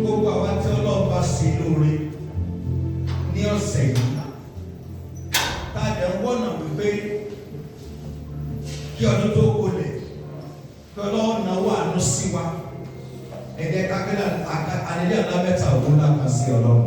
Gbogbo àwọn tí Ọlọ́run bá ṣe lóore ní ọ̀sẹ̀ yìí, tá a dẹ̀ ń wọ́nà wípé kí ọdún tó gbolẹ̀, kí Ọlọ́run náwó àánú sí wa. Ẹ̀jẹ̀ kákẹ́lá ànílẹ̀ alámẹ́ta òun náà kà sí Ọlọ́run.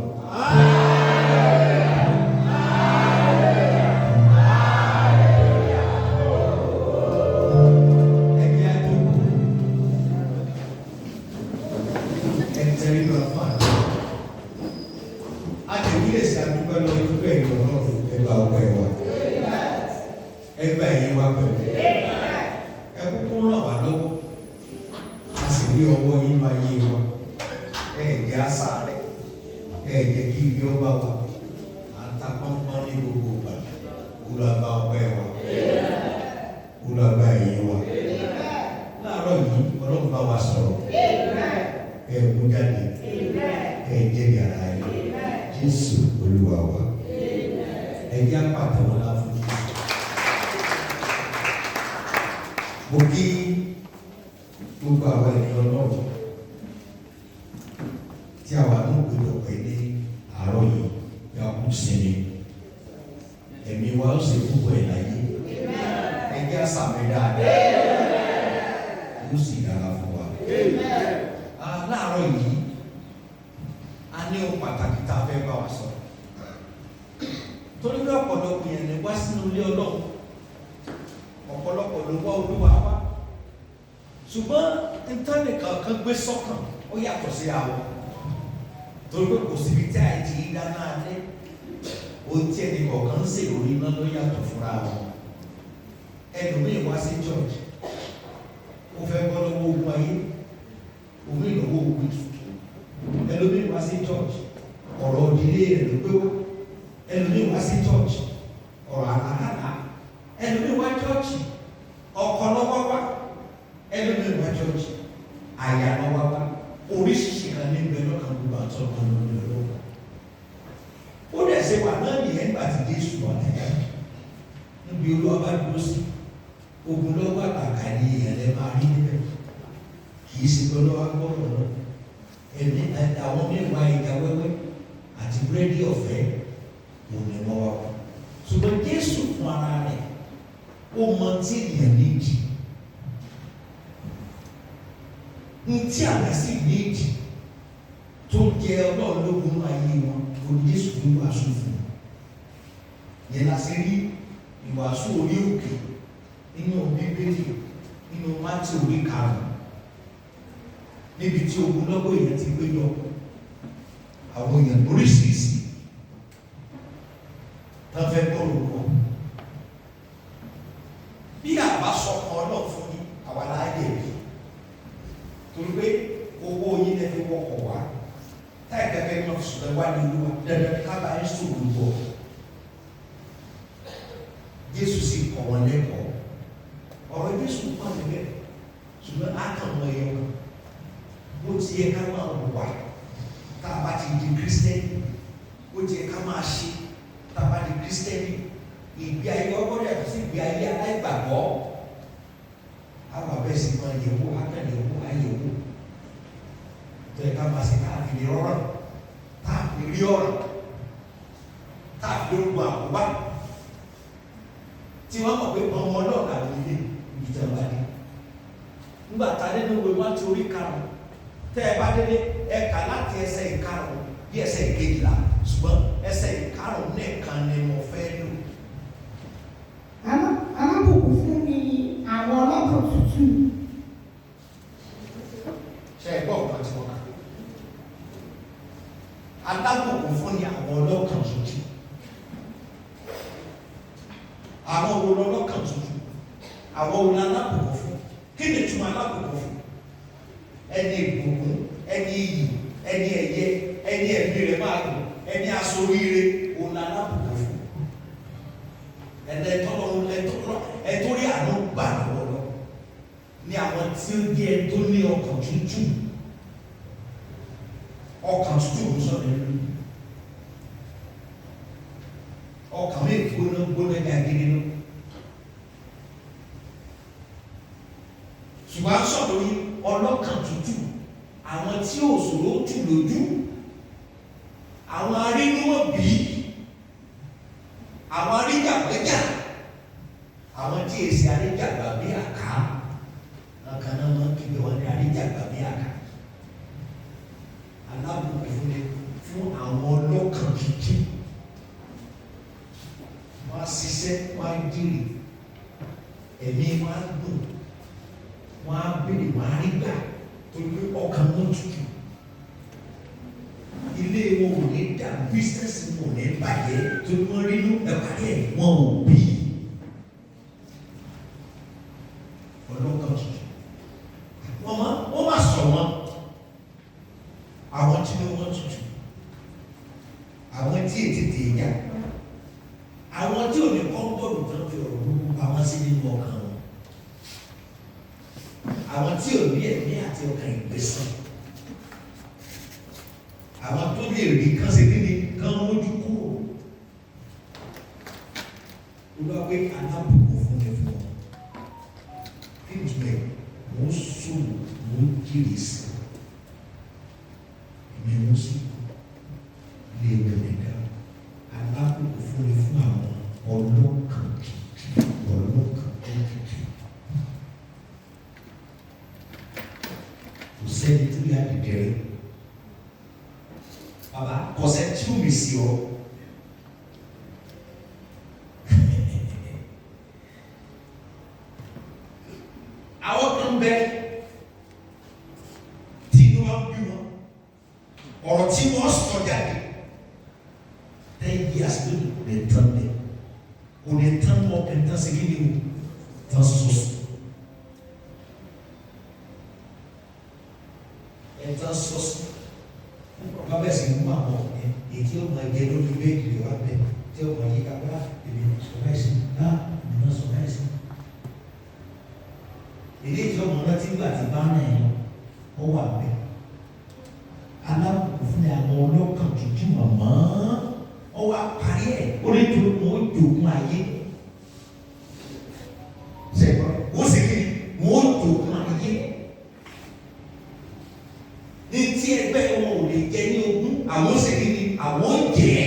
ṣùgbọ́n a sọ̀rọ̀ lórí ọlọ́kàn tútù, àwọn tí ò ṣòro tù lójú, àwọn arínúwọ̀bí, àwọn aríjàgbẹ́jà, àwọn tí èsì aríjàgbà bí àká, ọkàn náà máa ń kígbe wọn ní aríjàgbà bí àká. Alábùkún fún àwọn ọlọ́kàn kíkí, wọ́n á ṣiṣẹ́, wọ́n á jèrè, ẹ̀mí wọn á dùn, wọ́n á béèrè, wọ́n á rí gbà torí pé ọkàn wọn tutù. Ilé wọn ò ní dà, bísíǹsì wọn ò ní bàjẹ́ torí wọ́n rí inú ẹ̀pàdé wọn ò bí. Ọlọ́kàn tutù. Wọ́n máa sọ wọn. Àwọn tí wọ́n tutù. Àwọn tí ètètè yá. Àwọn tí ò ní kọ́ńbọ̀lù tó ń fi ọ̀rọ̀ gbogbo àwọn sí nínú ọkàn wọn. Àwọn tí ò ní ẹ̀mí àti ọkàn ìgbésàn. Àwọn tó lè rí kán ṣe kí ni kán mójú kúrò. Olúwa pé alábùkún fún mi fún ọ. Kí ni ìtumọ̀ ẹ̀? Mo ń sòwò, mo ń jèrè sí i. Èmi ń sòwò lè bẹ̀rẹ̀ dá. Alábùkún fún mi fún àwọn ọlọ́kàn kìkì, ọlọ́kàn kìkì. Kò sẹ́ni tó yá dìdẹ́rẹ́. Bàbá kọ̀sẹ̀ tí ó mi sí ọ. Àwọn kan bẹ tí inú wa bí wọn, ọ̀rọ̀ tí wọ́n sọ jáde 10 years lónìí kò lè tán lẹ̀, kò lè tán mọ́ ẹ̀ńtán sí kí ni o tán sọ́sọ́. Ẹ̀ńtán sọ́sọ́. Bàbá ẹ̀sìn mú àwọn ọ̀rẹ́ èyí ó máa jẹ lórí méjì lè wá bẹ́ẹ̀ tí ó máa yí kápá èmi sọ̀rọ̀ ẹ̀sìn náà èmi náà sọ̀rọ̀ ẹ̀sìn. Èdè ìjọba ọ̀nà tí gbà ti bá náà yẹn ó wà bẹ́ẹ̀. Alábùkún fún àwọn ọlọ́kàn tútù màmá ó wá parí ẹ̀ ó lè tó wọn ó jogún ayé. Ṣèkọ́ ó sì kí wọn ó jogún ayé. Ní tí ẹgbẹ́ wọn ò lè jẹ ní ogún, àwọn sì kí ni àwọn jẹ́.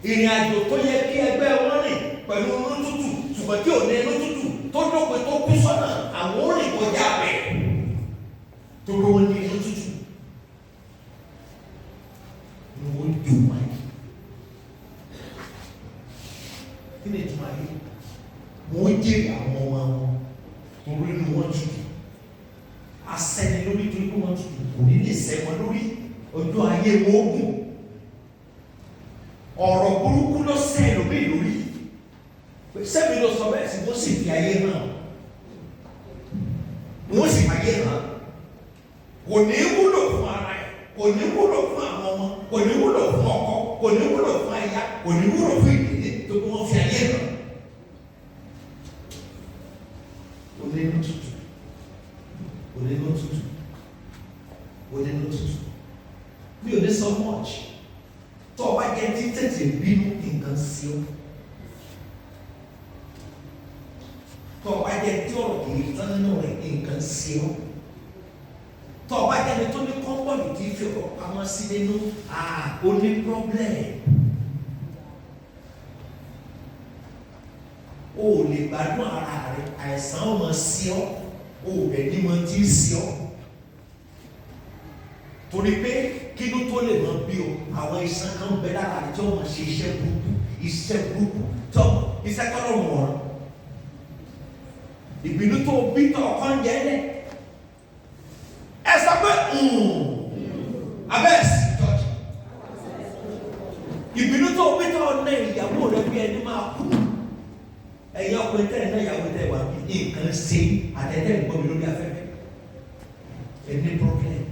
Ìrìn àjò tó yẹ kí ẹgbẹ́ wọn rìn pẹ̀lú inú tútù ṣùgbọ́n tí ò ní inú tútù tó dópin tó kú sọ́nà àwọn ò rìn kọjá bẹ̀. Tó ló wọn ní inú tútù. Ni wọ́n dùn wáyé. Kí ni ìtumọ̀ ayé? Wọ́n jẹ́ àwọn ọmọ wọn torí inú wọn tútù. Asẹ́ni lórí torí pé wọ́n tutù kò ní lè sẹ́ wọn lórí ọjọ́ ayé wọn ogun. Ọ̀rọ̀ burúkú ló sẹ́ lómi lórí. Sẹ́mi ló sọ bẹ́ẹ̀ sí wọ́n sì fi ayé hàn. Wọ́n sì ayé hàn. Kò ní wúlò fún ara ẹ̀, kò ní wúlò fún àwọn ọmọ, kò ní wúlò fún ọkọ, kò ní wúlò fún aya, kò ní wúlò fún ìdílé tó kí wọ́n fi ayé hàn. Kò ní inú tutù. Kò ní inú tutù. Kò ní inú tutù. Mi ò ní so much. Tó o bá jẹ́ tí tètè bínú nǹkan sí ọ. Tó o bá jẹ́ tí ọ̀rọ̀ kì í tán nínú rẹ̀ nǹkan sí ọ. Tó o bá jẹ́ ní tó ní kọ́ńpọ̀lù tí fi ọ̀rọ̀ pamọ́ sí nínú ó ní problem. O ò lè gbádùn ara rẹ̀, àìsàn ó máa sí ọ, o ò rẹ̀ ní máa tí sí ọ. Torí pé kí ló tó lè máa bí o, àwọn iṣan kan bẹ lára rẹ̀ tí wọ́n máa ṣe iṣẹ́ burúkú tó iṣẹ́ kọ́ lọ́rùn wọn. Ìbínú tó bí tó ọkọ ń jẹ́ lẹ̀. Ẹ sọ pé abẹ́ ẹ̀sìn tọ́jú. Ìbínú tó bí tó ọ̀nà ìyàwó rẹ̀ bí ẹni máa kú. Ẹ̀yin ọkùnrin tẹ̀lé náà ìyàwó tẹ̀ wá bí nǹkan ṣe àtẹ̀tẹ̀ ìgbọ́ mi lórí afẹ́fẹ́. Ẹni problem.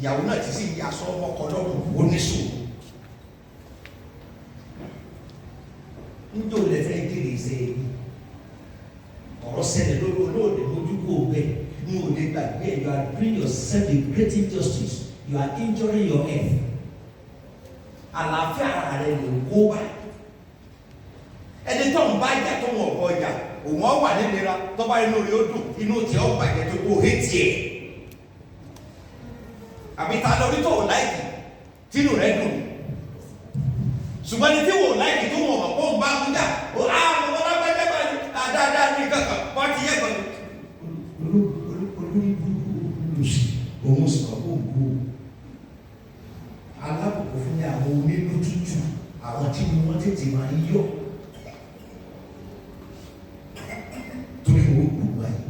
Ìyàwó náà ti sì yí aṣọ ọkọ lọ́rùn oníṣòwò. Níjọ́ lè fẹ́ kiri ṣe ọ̀rọ̀ ṣẹlẹ̀ lórí olóòdè lójúkú òwe ní òde gbàgbé you are doing yourself a great injustice, you are injuring your health. Àlàáfíà ara rẹ̀ lè kó wá. Ẹni tó ń bá ìjà tó ń ọ̀pọ̀ ọjà òun wọ́n wà nílera tó bá inú rẹ̀ ó dùn inú tí ó bàjẹ́ tó kó hé tiẹ̀. àbí ta lórí tó láìkì tínú rẹ̀ dùn. ṣùgbọ́n ní tí wò láìkì tó wọ̀ mọ̀ kó ń bá ń jà ó á mo bá lágbájá bá ní dáadáa ní kankan wọ́n ti yẹ kan. olórí lùsì òun sọ kó gbó alábùkún fún àwọn onínú tútù àwọn tí wọ́n tètè máa ń yọ̀. torí wọ́n gbogbo ayé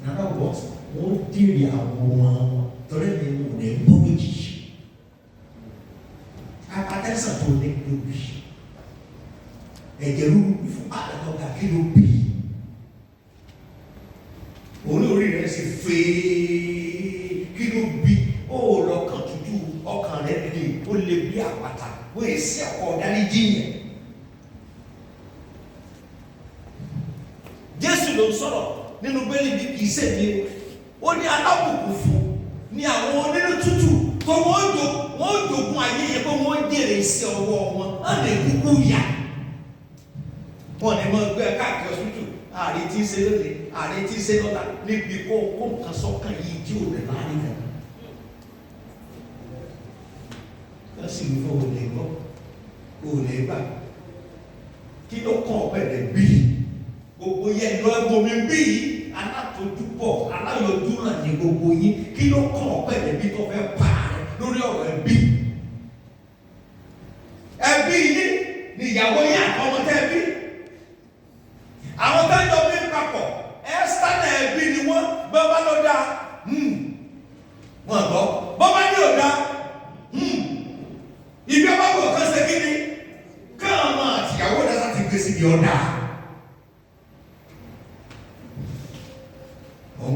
nana wọ́n dìrì àwọn ọmọ torí mi ò ní bọ́ méjì apatẹ́sán tó ní lóbi ẹ̀jẹ̀ rúru fún àdàtọ̀gà kí ló bì orí rẹ̀ ṣe fèé kí ló bì ó lọ́kàn tútù ọkàn rẹ̀ lè ó lè bí àpáta wọ́n èsì ọkọ̀ ọ̀dáríjì yẹn. Jésù ló ń sọ̀rọ̀ nínú bẹ́ẹ̀lì bí kìí sèmi ó ní alábùkún fún ní àwọn onínú tútù tó wọ́n jogún ayé yẹn pé wọ́n jèrè sí ọwọ́ wọn á lè kúkú yá. wọ́n ní wọ́n gbé káàkiri ọ̀sùtù ààrẹ tí ń ṣe lónìí ààrẹ tí ń ṣe lọ́la níbi kó nǹkan sọ́kàn yìí tí ò lè láàrin kan. wọ́n sì ń fọ òòlè gbọ́ òòlè gbà kí ló kàn ọ̀pẹ̀ rẹ̀ bíi gbogbo yẹn lọ ẹgbọmi bí alátojúbọ̀ aláyọjú náà ní gbogbo yín kí ló kàn ọpẹ ẹbí tó fẹ́ pa lórí ọ̀rọ̀ ẹbí yín ni ìyàwó yín àtọmọ tẹ bí àwọn tó ń jọ bí papọ̀ ẹsítá náà ẹbí ni wọn bá bá lọ dá wọn gbọ́ bọ́ bá ní ọ̀dá ibi ọba bò kán ṣe kí ni káàmù àtìyàwó dáná ti gbé síbi ọ̀dà.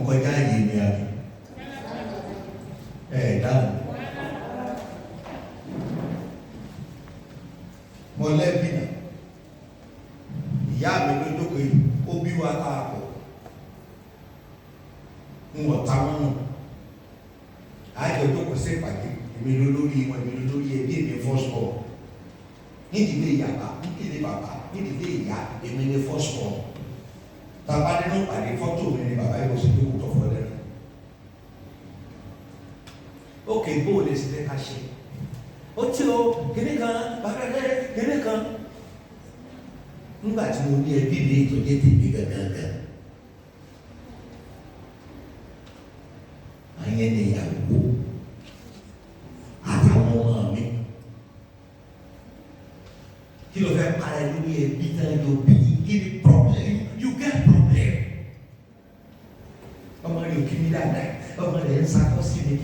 kọjá yìí ni a dáhùn mọ̀lẹ́bí náà ìyá mi ló jókòó yìí ó bí wa káàpọ̀ ń wọ̀ táwọn náà àjọ jókòó sí ìpàdé èmi ló lórí wọn èmi ló lórí ẹbí èmi fọ́sọ̀ nídìílé ìyàbá nídìílé bàbá nídìílé ìyá èmi ní fọ́sọ̀ tàbá nínú pàdé fọ́tò mi ni bàbá yóò sì dókòó tó fọ́ lẹ́nu. ókè bó o lè ṣe fẹ́ ká ṣe ó tí o kíní kan bàbá rẹ kíní kan nígbà tí mo ní ẹbí mi tó jẹ́ tèmi gàgàgà àyẹn ni ìyàwó àtàwọn ọmọ mi kí ló fẹ́ parẹ́ lórí ẹbí náà yóò bí kí ni problem you get problem. ọmọ rẹ ò kí mi dáadáa ọmọ rẹ ń sakọ sí mi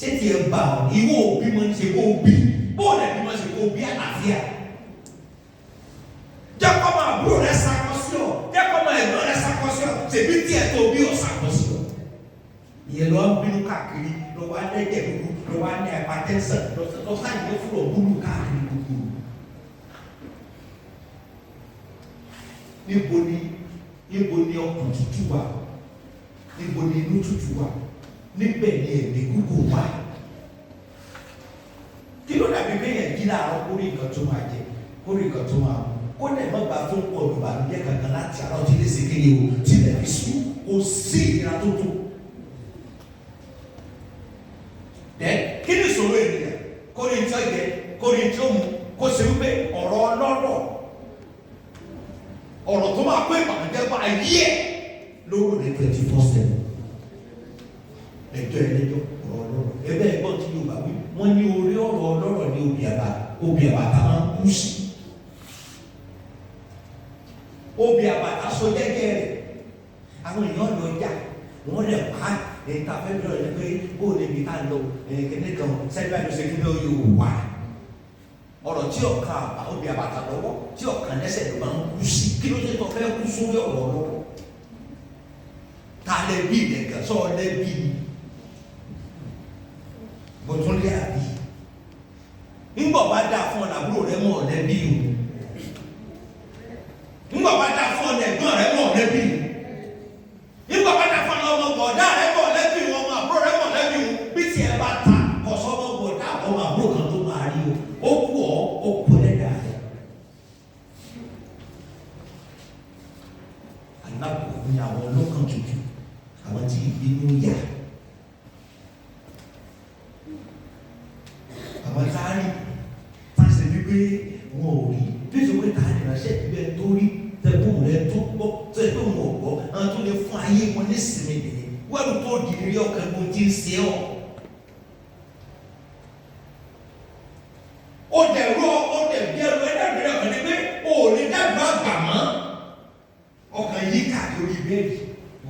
ṣé tiẹ̀ bá ọ ìwọ òbí mo ń ṣe kó bí bóòlù ẹbí mo ń ṣe kó bí àlàáfíà. jẹ́ kọ́ máa àbúrò rẹ sakọ sí ọ jẹ́ kọ́ máa ẹ̀gbọ́n rẹ sakọ sí ọ ṣèbí tiẹ̀ tó bí ọ sakọ sí ọ. ìyẹn lọ bínú káàkiri lọ wá lẹ́jẹ̀ gbogbo lọ wá ní hypertension lọ sáyẹn lọ fúlọ̀ búlù káàkiri gbogbo. níbo ni ọkàn tútù wà níbo ni inú tútù wà níbẹ̀ ni ẹ̀mí gúgù wà. kí ló dàbí kéèyàn jí láàárọ̀ kórè nǹkan tó máa jẹ kórè nǹkan tó máa mú kó lè má gba tó ń pọ̀ lùbà ní jẹ́ kankan láti àárọ̀ tí lè ṣe kéde o tí lè fi sùn kò sí ìnira tó tó. kí ni ìṣòro ènìyàn kórè tí ó jẹ kórè tí ó mu kó ṣe wípé ọ̀rọ̀ ọlọ́rọ̀ ọ̀rọ̀ tó máa kó ìbànújẹ́ bá ayé ẹ̀ lówó ní 24/7 ẹjọ́ ẹlẹ́jọ́ ọ̀rọ̀ ọlọ́rọ̀ ẹgbẹ́ ẹgbọ́n tí yóò bá wí wọ́n ní orí ọ̀rọ̀ ọlọ́rọ̀ ní obì àbàtà máa ń kú sí obì àbàtà sọ jẹ́jẹ́ rẹ̀ àwọn èèyàn lọ jà wọ́n lè pa ẹ̀ka fẹ́ bẹ̀rẹ̀ rẹ̀ pé bó lè bí ká lọ ẹ̀kẹ́ni kan sẹ́gbẹ́ àdúgbò ṣe kí ló yóò wà ọ̀rọ̀ tí ọ̀ka obì àbàtà lọ́wọ́ tí ọ̀kan lẹ́sẹ̀ ló máa ń kú sí kí ló dé tó fẹ́ kú sórí ọ̀rọ̀ ọlọ́rọ̀ ta lẹ́bí nìkan sọ lẹ́bí bọ̀tún lé àbí ńgbọ̀ bá dá fún ọ làbúrò rẹ mọ̀ lẹ́bí o ńgbọ̀ bá dá fún ọ lẹ́gbọ́n rẹ mọ̀ lẹ́bí o ńgbọ̀ bá dá fún ọ ọmọ bọ̀dá rẹ mọ̀ lẹ́bí o ọmọ àbúrò rẹ mọ̀ lẹ́bí o bí tiẹ̀ bá ta kọ̀sọ́ ọmọ bọ̀dá ọmọ àbúrò kan tó máa rí o ó kú ọ ó kú lẹ́dà rẹ alábùkún ni àwọn ọlọ́kàn tútù, àwọn tí ìbínú yà, àwọn táàrí fásitì wípé wọn ò rí nítorí pé táàrí ránṣẹ́ ìbílẹ̀ tó rí tẹ̀gbọ́n rẹ̀ tó gbọ́ tẹ̀gbọ́n wọn ò gbọ́ àwọn tó lè fún ayé wọn ní sinmi nìyẹn wọ́n tó dìrí ọkàn gbọ́n tí ń ṣe ọ́. ó dẹ̀ rọ ó dẹ̀ bí ẹrù ẹ̀dàgbẹ̀rẹ̀ ọ̀kan ní pé o ò lè dàgbà àgbà mọ́. ọkàn yí káàkiri bẹ́ẹ̀dì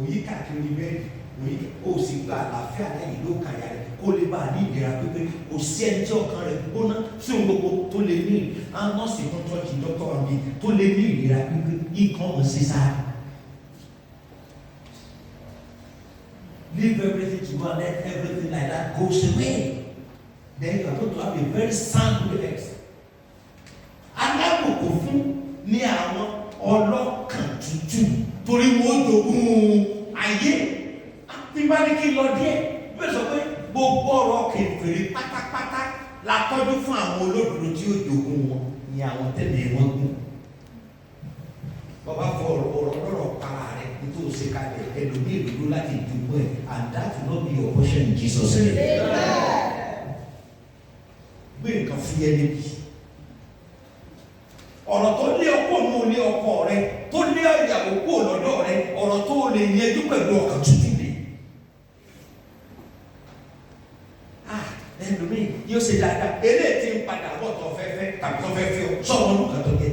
òyí káàkiri bẹ́ẹ̀dì òyí o sì gba àlàáfíà lẹ́yìn ló kàyà rẹ̀ kó lè bá a ní ìlera pípé kò sí ẹni tí ọkàn rẹ̀ gbóná sí ohun gbogbo tó lè ní nọ́ọ̀sì kan tọ́jú dókítà wa mi tó lè ní ìlera pípé nǹkan ọ̀hún sí sáà. Leave everything to God, let everything like that goes away. Then you are going to have a very sound relax. Alábòkò fún ní àwọn ọlọ́kàn tútù torí wọ́n jogún ayé. Bí bá ní kí lọ díẹ̀, bí ó sọ pé gbogbo ọ̀rọ̀ kèfèrí pátápátá la tọ́jú fún àwọn olódodo tí ó jogún wọn ní àwọn tẹ́lẹ̀ wọn gún. Bàbá fọ ọ̀rọ̀ lọ́rọ̀ para rẹ̀ nítorí ó ṣe kalẹ̀ ẹlòmíì ìlú láti dùbọ̀ ẹ̀ and that will not be your portion in Jesus' name. Gbé nǹkan fi ẹ lébi. Ọ̀rọ̀ tó lé ọkọ̀ nù lé ọkọ rẹ tó lé ìyàwó kó lọ́dọ̀ rẹ ọ̀rọ̀ tó lè yẹjú pẹ̀lú ọkàn tútù lé. Ẹlòmíì yóò ṣe dáadáa eléyìí ti ń padà bọ̀ tó fẹ́fẹ́ tàbí tó fẹ́ fi ọ sọ̀rọ̀ ọdún kan tó jẹ.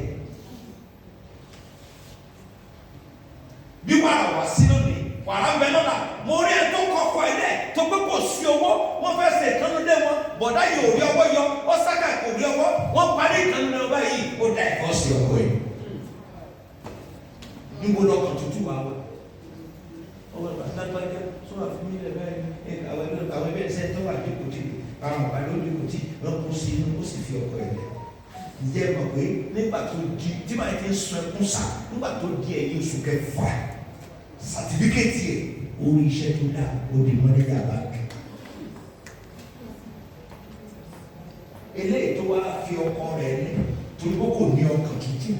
Bí wàrà wá sí lónìí wàrà ń bẹ lọ́la mo rí ẹ tó kọ́kọ́ ẹ dẹ̀ tó pé kò sí owó wọ́n fẹ́ ṣe ìkànnì lé wọn bọ̀dá yìí ò rí ọwọ́ yọ ó sáká kò rí ọwọ́ wọ́n parí ìkànnì lé wọn báyìí ó da ẹ̀kọ́ sí ọkọ ẹ̀. Níbo lọkàn tútù wà wá? Ọwọ́ ìbátan gbájá sọ́wọ́ fún mi lẹ́ báyìí àwọn ẹgbẹ́ ẹ̀sẹ̀ tó wà dípò tì àwọn àgbà ló dípò tì wọ́n kó sí inú ó sì fi ọkọ ẹ̀ lẹ̀. Ǹjẹ́ mọ̀ pé nígbà tó di tí màá ti ń sọ ẹkún sá nígbà tó di ẹ̀yìn oṣù kẹfà sàtífíkẹ́tì ẹ̀ orí iṣẹ́ tó dá odi mọ́lẹ́jà báńkì. Eléyìí tó wá fi ọkọ rẹ̀ lẹ̀ torí kó kò ní ọkàn tútù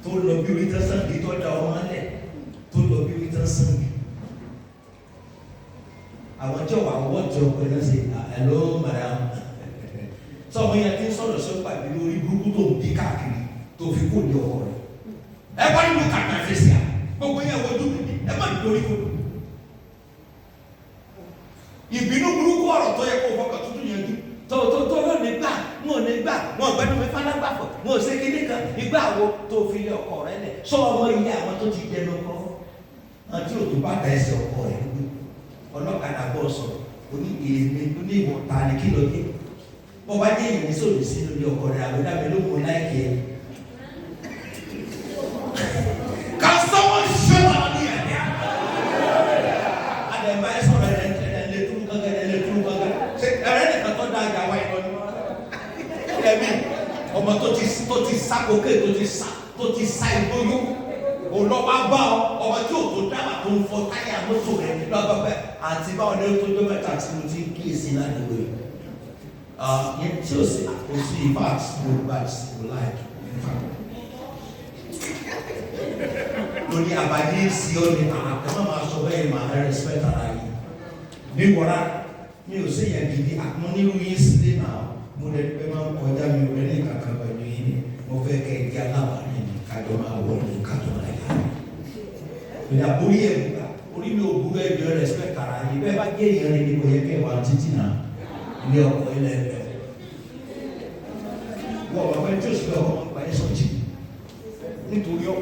tó lọ bí orí tán sàngi tó da ọmọ lẹ̀ tó lọ bí orí tán sàngi. Àwọn tí ọ̀wà wọ́ọ̀tì ọkọ ẹ̀ náà ṣe hello madam sọmọ yẹn ti ń sọ̀rọ̀ sọ́pà bí lórí burúkú tó ń bí káàkiri tó fi kó ní ọkọ rẹ̀. Ẹ bá nínú kàkà fèsì à gbogbo yẹn wọ́n dúró ẹ má dúró kó. Ìbínú burúkú ọ̀rọ̀ tó yẹ kó fọkàn tuntun yẹn dùn. Tó yóò ní gbà wọn ò ní gbà wọn ò gbẹ́nu mi falágbàfọ̀ wọn ò ṣe kíní kan ìgbà wo tó fi lé ọkọ rẹ̀ lẹ̀ sọ ọmọ ilé àwọn tó ti dẹnu kọ́ àti òtún bá ta ẹsẹ̀ ọkọ rẹ̀ gbé ọlọ́kadà bọ̀ sọ̀rọ̀ oní èmi oní ìwọ̀n ta ni kí ló dé. Bọ́ bá dé ìrìn sóòlù sínú ilé ọkọ rẹ̀ àbúdá mi ló mú láìkí ẹ̀. Can someone shout out here? Adẹ̀mbá ẹ sọ̀rọ̀ ẹ̀ lè túrú gángan ẹ̀ lè túrú gángan. Ṣé ẹ̀rẹ́ nìkan tó dá ìyàwó ẹ̀ lọ ní? Ẹ̀mí ọmọ tó ti sá kókè tó ti sá ìgbóyún. Olọ́wọ́ bá ọ ọmọ tí o tó dábàá tó ń fọ táyà mọ́tò rẹ̀ lọ́gbọ́n bẹ́ẹ̀ àti báwọn ní tó dé mẹ́ta tí mo ti kíyèsí ládùúgbò yìí. Yẹn tí o sì kò sí ìbáàt mo báàt mo láìkì. Lórí àbáyé sí ọ ní àkàmọ́ máa sọ bẹ́ẹ̀ máa rẹ̀ respect ara yìí. Bí wọ́n mi ò sí yẹn gidi àmọ́ nínú yín sílé náà mo lè pẹ́ máa ń kọjá mi ò lẹ́yìn kankan pẹ̀lú yín ni mo fẹ́ kẹ́ ẹ di alábàárẹ̀ ni kájọ máa wọ̀ ní kájọ máa yá. Ìyá borí ẹ̀ gbà orí mi ò burú ẹ̀ jọ respect ara yìí bẹ́ẹ̀ bá gé èèyàn rẹ̀ ní kò yẹ kẹ́ wà títí náà ilé ọkọ̀ ilẹ̀ ẹ̀. Wọ́n wà pẹ́ tí o sì fẹ́ ọmọ ọgbà ẹ̀ sọ̀tì nítorí ọ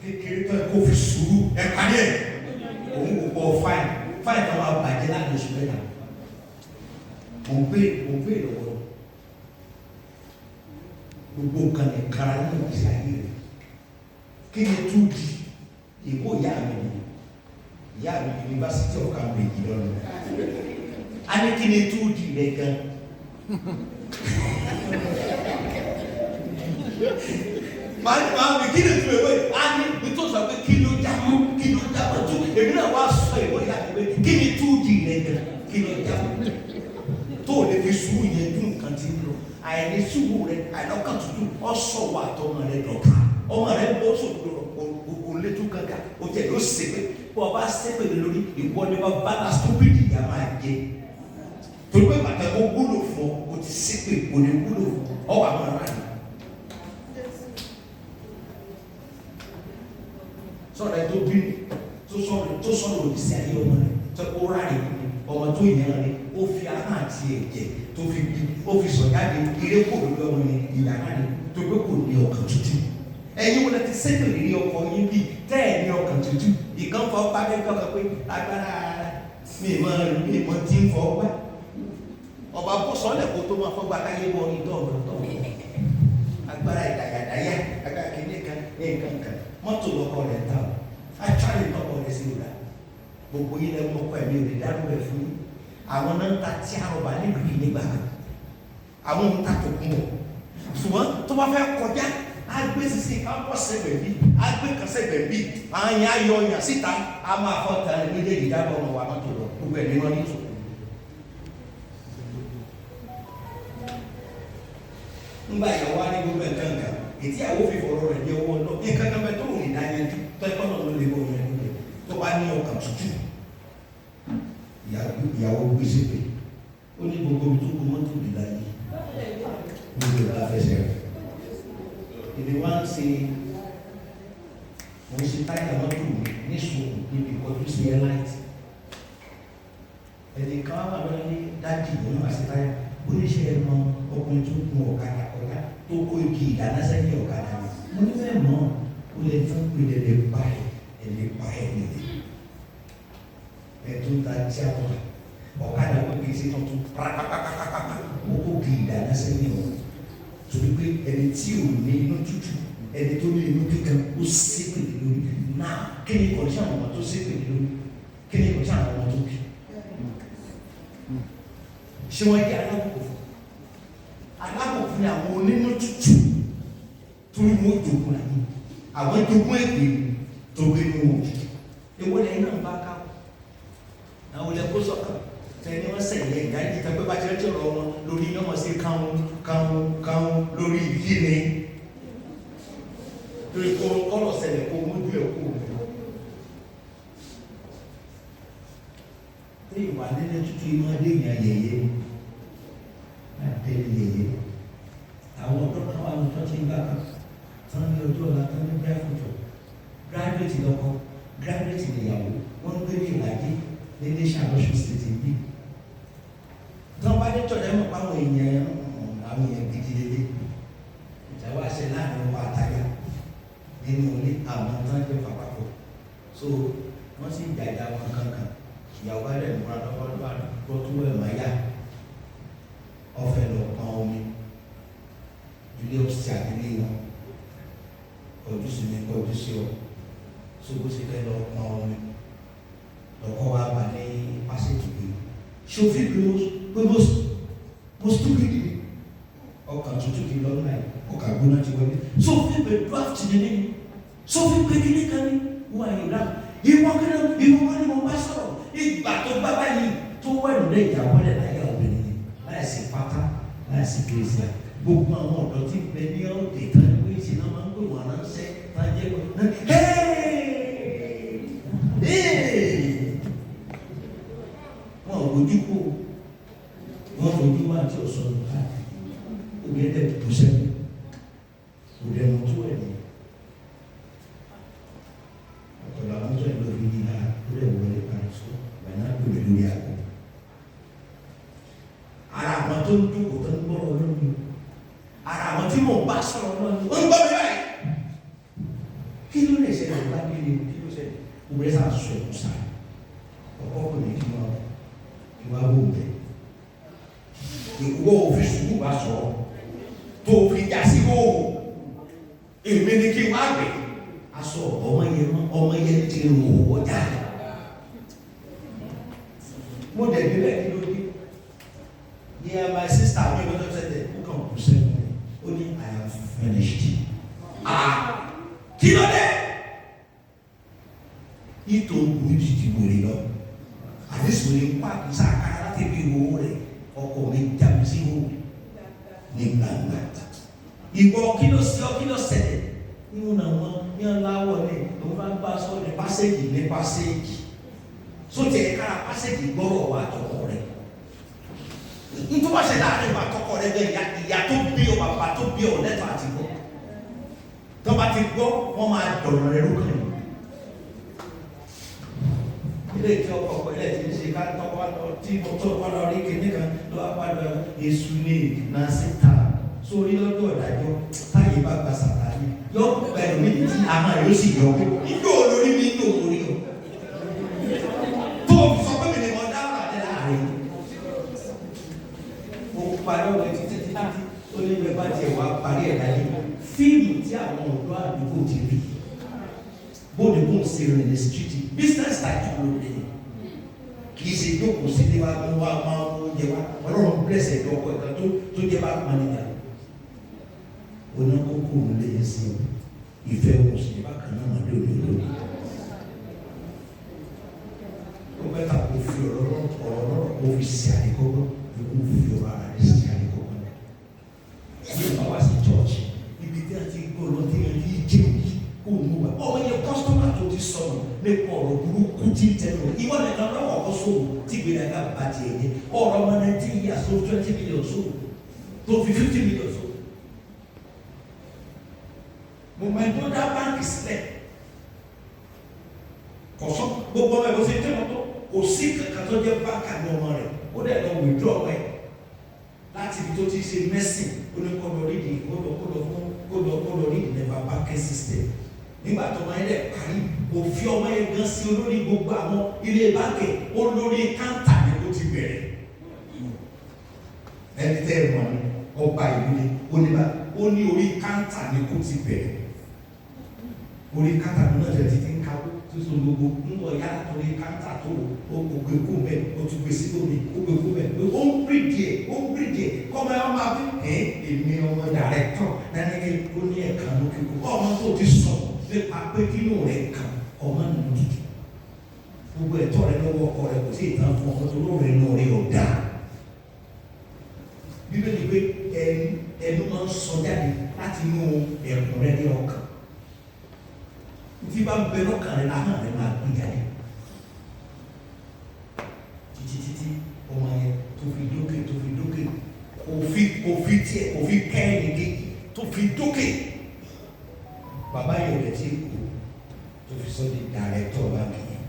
kékeré tó ẹ kó fi sùúrù ẹ parí ẹ òun kò pọ̀ fáìn kan máa bàjẹ́ láti oṣù mẹ́ta mo gbé lọ́wọ́ gbogbo nǹkan ní kára ní ìgbésí ayé rẹ̀ kí ni tó di ìbò ìyá mi University of Cambridge lọ́nà a ní kí ni tó di rẹ̀ gan máa mi kí ni tó ìwé a ní nítorí sọ pé kí ló jábọ̀ tó èmi náà wá sọ ìwé ìyá mi pé kí ni tó di rẹ̀ gan kí ló jábọ̀ tó o lè fi sùúrù yẹn dún nǹkan tí ń lọ àìní sùúrù rẹ àìlọ́kàn tuntun ọ̀sọ̀ wà tọmọ rẹ dọ̀ka ọmọ rẹ bó sòdodo rọ ó ṣépè bó ọba ṣépè lórí ìwọ ni wọn bá la stupid ìyá máa jẹ torí pé bàtà ó wúlò fún ọ ti ṣépè kò ní wúlò fún ọ wà máa rà ní. sọ̀rọ̀ ẹ tó bínú tó sọ̀rọ̀ òdì sí ayé ọmọ rẹ̀ tó kó rà ní ọmọ tó yẹn rẹ̀ ó fi ahọ́n àti ẹ̀jẹ̀ tó fi bí ó fi sọ̀ jáde eré kò lórí ọmọ yẹn ìyá náà ni tó pé kò ní ọkàn tútù. ẹ̀yin wọn ti sẹ́tò lórí ọkọ yín bíi tẹ́ ẹ̀ ní ọkàn tútù ìkan fọ ọgbà bẹ́ẹ̀ kọ́ pé agbára mi mọ tí ń fọ ọgbà ọba bó sọ́lẹ̀ kó tó máa fọ́gbà káyé wọ ìdọ́ ọ̀dọ́ agbára ìdàgàdàyà agbára kìnìkan nǹkan mọ́tò lọ́kọ rẹ̀ ta o àtúwálé lọ́kọ rẹ̀ sí ìlà gbogbo yín lẹ́ mọ́kọ ẹ̀mí ò lè dárú ẹ̀ fún yín àwọn náà ń ta tí àrọ̀bà nílùú yìí nígbà kan àwọn ń ta tó kún ọ̀ ṣùgbọ́n tó bá fẹ́ kọjá agbé sisi kápọ̀ sẹ́gbẹ̀ bí agbé kan sẹ́gbẹ̀ bí àyàn ayọ̀ ọ̀yàn síta a máa fọ́ ta ní méjèèjì dábọ̀ ọ̀nà wà mọ́tò lọ gbogbo ẹ̀ ní wọ́n ní tò. ńgbà ìyàwó wa ní gbogbo ẹ̀ kankan ètí àwọn òfin fọ̀rọ̀ rẹ̀ jẹ́ owó ọ̀dọ́ ní kankan bẹ́ẹ̀ tó wù ní dáyẹ̀jú tó ẹ̀kọ́ náà ló lè wọ ìyẹn lóye tó bá ní ọkàn tútù ìyàwó gbèsè pé ó ní gbogbo tó kú mọ́tò lè láyé gbogbo ìlà fẹsẹ̀ rẹ̀ èdè wá ń ṣe mo ń ṣe táyà mọ́tò ní sùn níbi ìkọjú sí airline ẹnì kan wà lọ́wọ́ ní dájì nínú àṣetáyà ó ní ṣe ẹnu ọkùnrin tó gun ọ̀kadà ọ̀gá tó kó igi ìdáná sẹ́yìn ọ̀kadà mo ní bẹ́ẹ̀ mọ́ ó lè fún pèlè lè pa ẹ̀ nìyẹn ẹ̀tún ta tí a wà ọ̀kadà kó kì í ṣe tuntun pàápàá ó kó igi ìdáná sẹ́yìn ọ̀ torí pé ẹni tí ò ní inú tútù ẹni tó ní inú kíkan ó ṣépè lórí náà kí ni kò tí àwọn ọmọ tó ṣépè lórí kí ni kò tí àwọn ọmọ tó bí ṣé wọ́n jẹ́ alákòókò ní àwọn onínú tútù torí wọn jogún àyè àwọn jogún èpè tó gbé ní wọn ewu lẹ́yìn náà bá ká àwọn olè kó sọ̀kan tẹni wọ́n sẹ̀yìn ẹ̀ ìdájí tẹ́ pé bá ti rẹ́ tí ọ̀rọ̀ wọn lórí iná wọn sí káwọn lórí ìdí ni lórí kọ́lọ̀ sẹ̀lẹ̀ kó mójú ẹ̀ kó tí ìwà nílé tútù iná dé ìyá yẹ̀yẹ́ àtẹ̀lé yẹ̀yẹ́ àwọn ọ̀dọ́ kan wà lọ́tọ́ tí ń bá kan tán ní ojú ọ̀la tán ní gíráfìtì lọ́kọ gíráfìtì nìyàwó wọ́n ń gbé ní ìlàjì nílé ṣàlọ́ṣù sí ti bí tán bá dé tọ̀lẹ́ mọ̀ páwọn èèyàn gidi lélẹ̀ ìjàwá ṣe láàrin ọkọ àtàyà nínú ilé àwọn tán jẹ́ pàpàpọ̀ so wọ́n sì jàjà wọn kankan ìyàwó bá dẹ̀ múra lọ́wọ́ tó wẹ̀ máa yá ọ̀fẹ́ lọ pọn omi ilé ọ̀sẹ̀ àdílé wọn kọjú sí mi kọjú sí ọ so bó ṣe fẹ́ lọ pọn omi lọ́kọ́ wa bà ní pásítì pé ṣòfin pé mo stupid ni ọkàn tuntun ti lọ náà ọkàn gbóná ti wọlé ṣòfin pé draft ni ní ṣòfin pé kíní kan ní wọ́n àyè náà ìwọ kan ni mo bá sọ̀rọ̀ ìgbà tó bá báyìí tó wẹ̀lú lé ìyàwó rẹ̀ láyé obìnrin yìí láìsí pátá láìsí kérésì gbogbo àwọn ọ̀dọ́ tí bẹ ní ọ̀dẹ̀ tán ní wíìsì náà máa ń pè wọ́n ránṣẹ́ tájẹ́ wọn ò rojú kó wọn rojú wá àti ọ̀sán nǹkan òbí ẹ̀ tó sẹ́yìn òbí ẹ̀ mọ̀ tó ẹ̀ ní ọ̀tọ̀lá mọ́tò ẹ̀ lọ́ọ́ fi yí ha ó lè wọlé parí sọ gbàná gbòmí lórí àgọ́ ara àwọn tó ń dúkò tó ń gbọ́rọ̀ lónìí ara àwọn tí mò ń bá sọ̀rọ̀ lónìí ó ń gbọ́ mi báyìí kí ló lè ṣẹlẹ̀ bá délé kí ló ṣẹlẹ̀ òwe sá sọ ẹ̀kú sá ọkọ̀ kò ní kí wọ́n wò bẹ́ẹ̀ ìwọ òfin sùúrù bá sọ̀rọ̀ tó fi já sí wò èmi ni kí wọ́n á gbé aṣọ ọmọ yẹn ti rò wọ́n já mo dẹ̀ nílẹ̀ kí ló dé ní my sister mi ló tọ́ sẹ́dẹ̀ ó kàn kú sẹ́yìn ó ní I am finished kí ló dé ìtò ògùn ti wòlé lọ àdéṣòwò ní pàkí sáàkàrà láti fi owó rẹ̀ ọkọ̀ mi jàmù sí owó ní gbangba ìwọ kí ló sí ọ kí ló ṣẹlẹ̀ nínú àwọn yán láwọ̀ ni ló bá ń bá sọ ní pásẹ́jì sóti ẹ̀ka pásẹ́jì gbọ́rọ̀ wà tọkọ rẹ̀ nítorí wọ́n ṣe láàrin ìwà tọkọ rẹ̀ bẹ́ẹ̀ ìyá tó bí ọ bàbá tó bí ọ lẹ́tọ̀ àti gbọ́ tó bá ti gbọ́ wọ́n máa dọ̀rọ̀ rẹ̀ lókè ilé ìjọ ọkọ̀ ilé ti ń ṣe ká tọ́kọ́ lọ tí mo tó wọ́n lọ rí kíní kan ló wá padà èṣù ní nàṣítà sórí lọ́dọ̀ ìdájọ́ táyé bá gba Sàtánì yọ pẹ̀lú mi tí àmà yóò sì yọ pé nígbà olórí mi ní òórí o tó o sọ pé mi ni mo dá wà ní láàrin mo parí ọ̀rẹ́ títí ó ní bẹ́ẹ̀ bá tiẹ̀ wá parí ẹ̀ láyé fíìmù tí àwọn ọ̀dọ́ àdúgbò ti rí bóde bó ń ṣe rìn ní street business type ló dé kì í ṣe jókòó sí ní wa mú wa máa mú oúnjẹ wa Ọlọ́run bless ẹ̀dọ́ ọkọ̀ ẹ̀ka tó jẹ́ bá pọn nígbà oníkókó òun lè yẹ sí ìfẹ́ òun sì bákan náà máa lórí olórí ó bẹ́ẹ̀ ká kó fi ọ̀rọ̀ kó fi ṣe àríkọ́gbọ́n kó fi ọ̀rọ̀ ara rẹ̀ ṣe àríkọ́gbọ́n ní ìgbà wá sí church ibi tí a ti gbọ́ lọ́dí ẹni ìjẹ́ òyì kó mú wa ọmọ yẹn kọ́sítọ́mà tó ti sọ̀rọ̀ nípa ọ̀rọ̀ burúkú tí ń tẹnu ìwọ nìkan lọ́wọ́ ọkọ sóòwò tí ìgbéraga bá ti ẹ̀yẹ ọ̀rọ̀ ọmọ 19 years tó 20 million sóòwò tó fi 50 million sóòwò momento dá báńkì sílẹ̀ kọ̀sọ́ gbogbo ọmọ ẹ̀kọ́ sí tẹ́ wọn tó kò sí kankan tó jẹ́ báńkì àti ọmọ rẹ̀ ó dẹ̀ lọ withdraw ẹ̀ láti ibi tó ti ṣe mẹ́sìn ó ní kó lọ rí di never banking system nígbà tó máa ń lẹ̀ parí kò fi ọmọ yẹn gan sí olórí gbogbo àwọn ilé báńkì olórí káńtà ni ó ti bẹ̀rẹ̀ ẹni tẹ́ ẹ̀ mọ̀ ní ọba ìlú ni ó ní orí káńtà ni kó ti bẹ̀rẹ̀ orí káńtà náà jẹ́ títí ń káwó tó so gbogbo ń lọ yára torí káńtà tó o gbé kó bẹ́ẹ̀ o tún gbé sí lómi o gbé kó bẹ́ẹ̀ ó ń bírí díẹ̀ kọ́mọ ẹ̀ máa bí èmi ọmọ dàrẹ́tọ̀ nání kí ó ní ẹ̀ka lókè kó ọmọ tó ti sọ nípa pé kí ló rẹ̀ kàn ọmọ nínú tuntun gbogbo ẹ̀tọ́ rẹ̀ lọ́wọ́ ọkọ rẹ̀ kò sí ìtàn fún ọmọ tó lóore nù rẹ̀ ọ̀dà bíbélì pé ẹnu máa ń sọ jáde láti inú ẹ̀kún rẹ̀ ní ọkàn tí bá ń bẹ lọ́kàn rẹ̀ láhàn rẹ̀ máa gbé jáde títí ọmọ yẹn tó fi dókè kò fi kẹ́rin gé tó fi dókè bàbá yẹn rẹ̀ tí kò tó fi sọ di dàrẹ́tọ̀ báńkì yẹn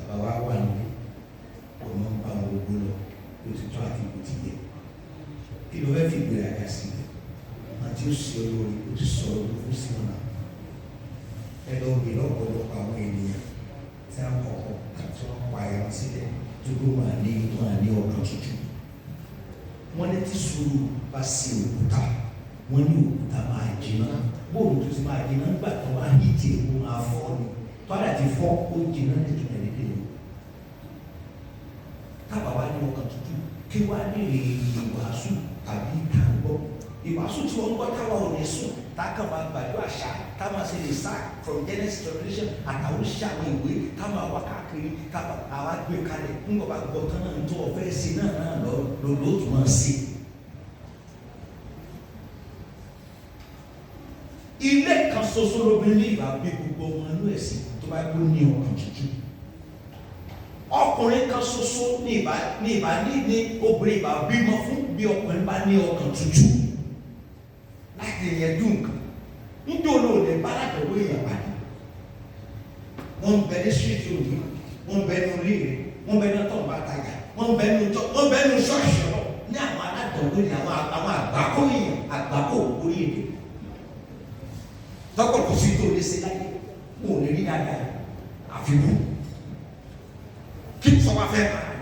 bàbá wa wà nílé ọmọ ń bá wọn gbó lọ ó ti tọ́ àti kò ti yẹ kí ló fẹ́ fi gbéraga sí i àti ó sì olórí ó ti sọ̀rọ̀ lóko sí wọn náà ẹ̀rọ òbí lọ́pọ̀lọpọ̀ àwọn ènìyàn tí a kọ̀kọ̀ àti wọn pa ẹran sílẹ̀ tó ló máa ní ọkàn tuntun wọ́n ní tí sùúrù bá sí òkúta wọ́n ní òkúta máa jiná bóòlù tó ti máa jiná nígbà tó máa yí ti èkó máa fọ́ ni tọ́lá ti fọ́ ó jiná nítorí ẹ̀dẹ́gbẹ̀rẹ̀ tábà wá ní ọkàn tuntun kí wá nílé ìwàásù tàbí ìtàgbọ́ ìwàásù tí wọ́n gbọ́ táwa ò ní sùn tákàn máa gbàdúrà àṣà táwọn ṣe lè sá from Genesis to Revelation àtàwọn oníṣẹ́ àwọn ìwé táwọn wá káàkiri táwọn àwa gbé kalẹ̀ ńgbọ́ bá gbọ́ tán náà tó ọ̀fẹ́ sí náà lọ́dọ̀ tó máa sí. ilé kan ṣoṣo lóbìnrin ní ìbá bí gbogbo ọmọ inú ẹ̀sìn tó bá gbó ní ọkàn tuntun ọkùnrin kan ṣoṣo ní obìnrin ìbá bímọ fún bí ọkùnrin bá ní ọkàn tuntun láti yẹn dùn kan nítorí olè bárakẹ̀wé èèyàn pàdé wọ́n bẹ ní street òní wọ́n bẹ ní orí rẹ̀ wọ́n bẹ ní ọtọ́ bá tajà wọ́n bẹ ní ṣọ́ọ̀ṣì ọ̀ ní àwọn aládọ̀wé ní àwọn àgbákò èèyàn àgbákò orí èdè tọ́pọ̀ kò sí tó lè ṣe láyé wọn ò lè rí dáadáa àfikún kí n sọ wá fẹ́ máa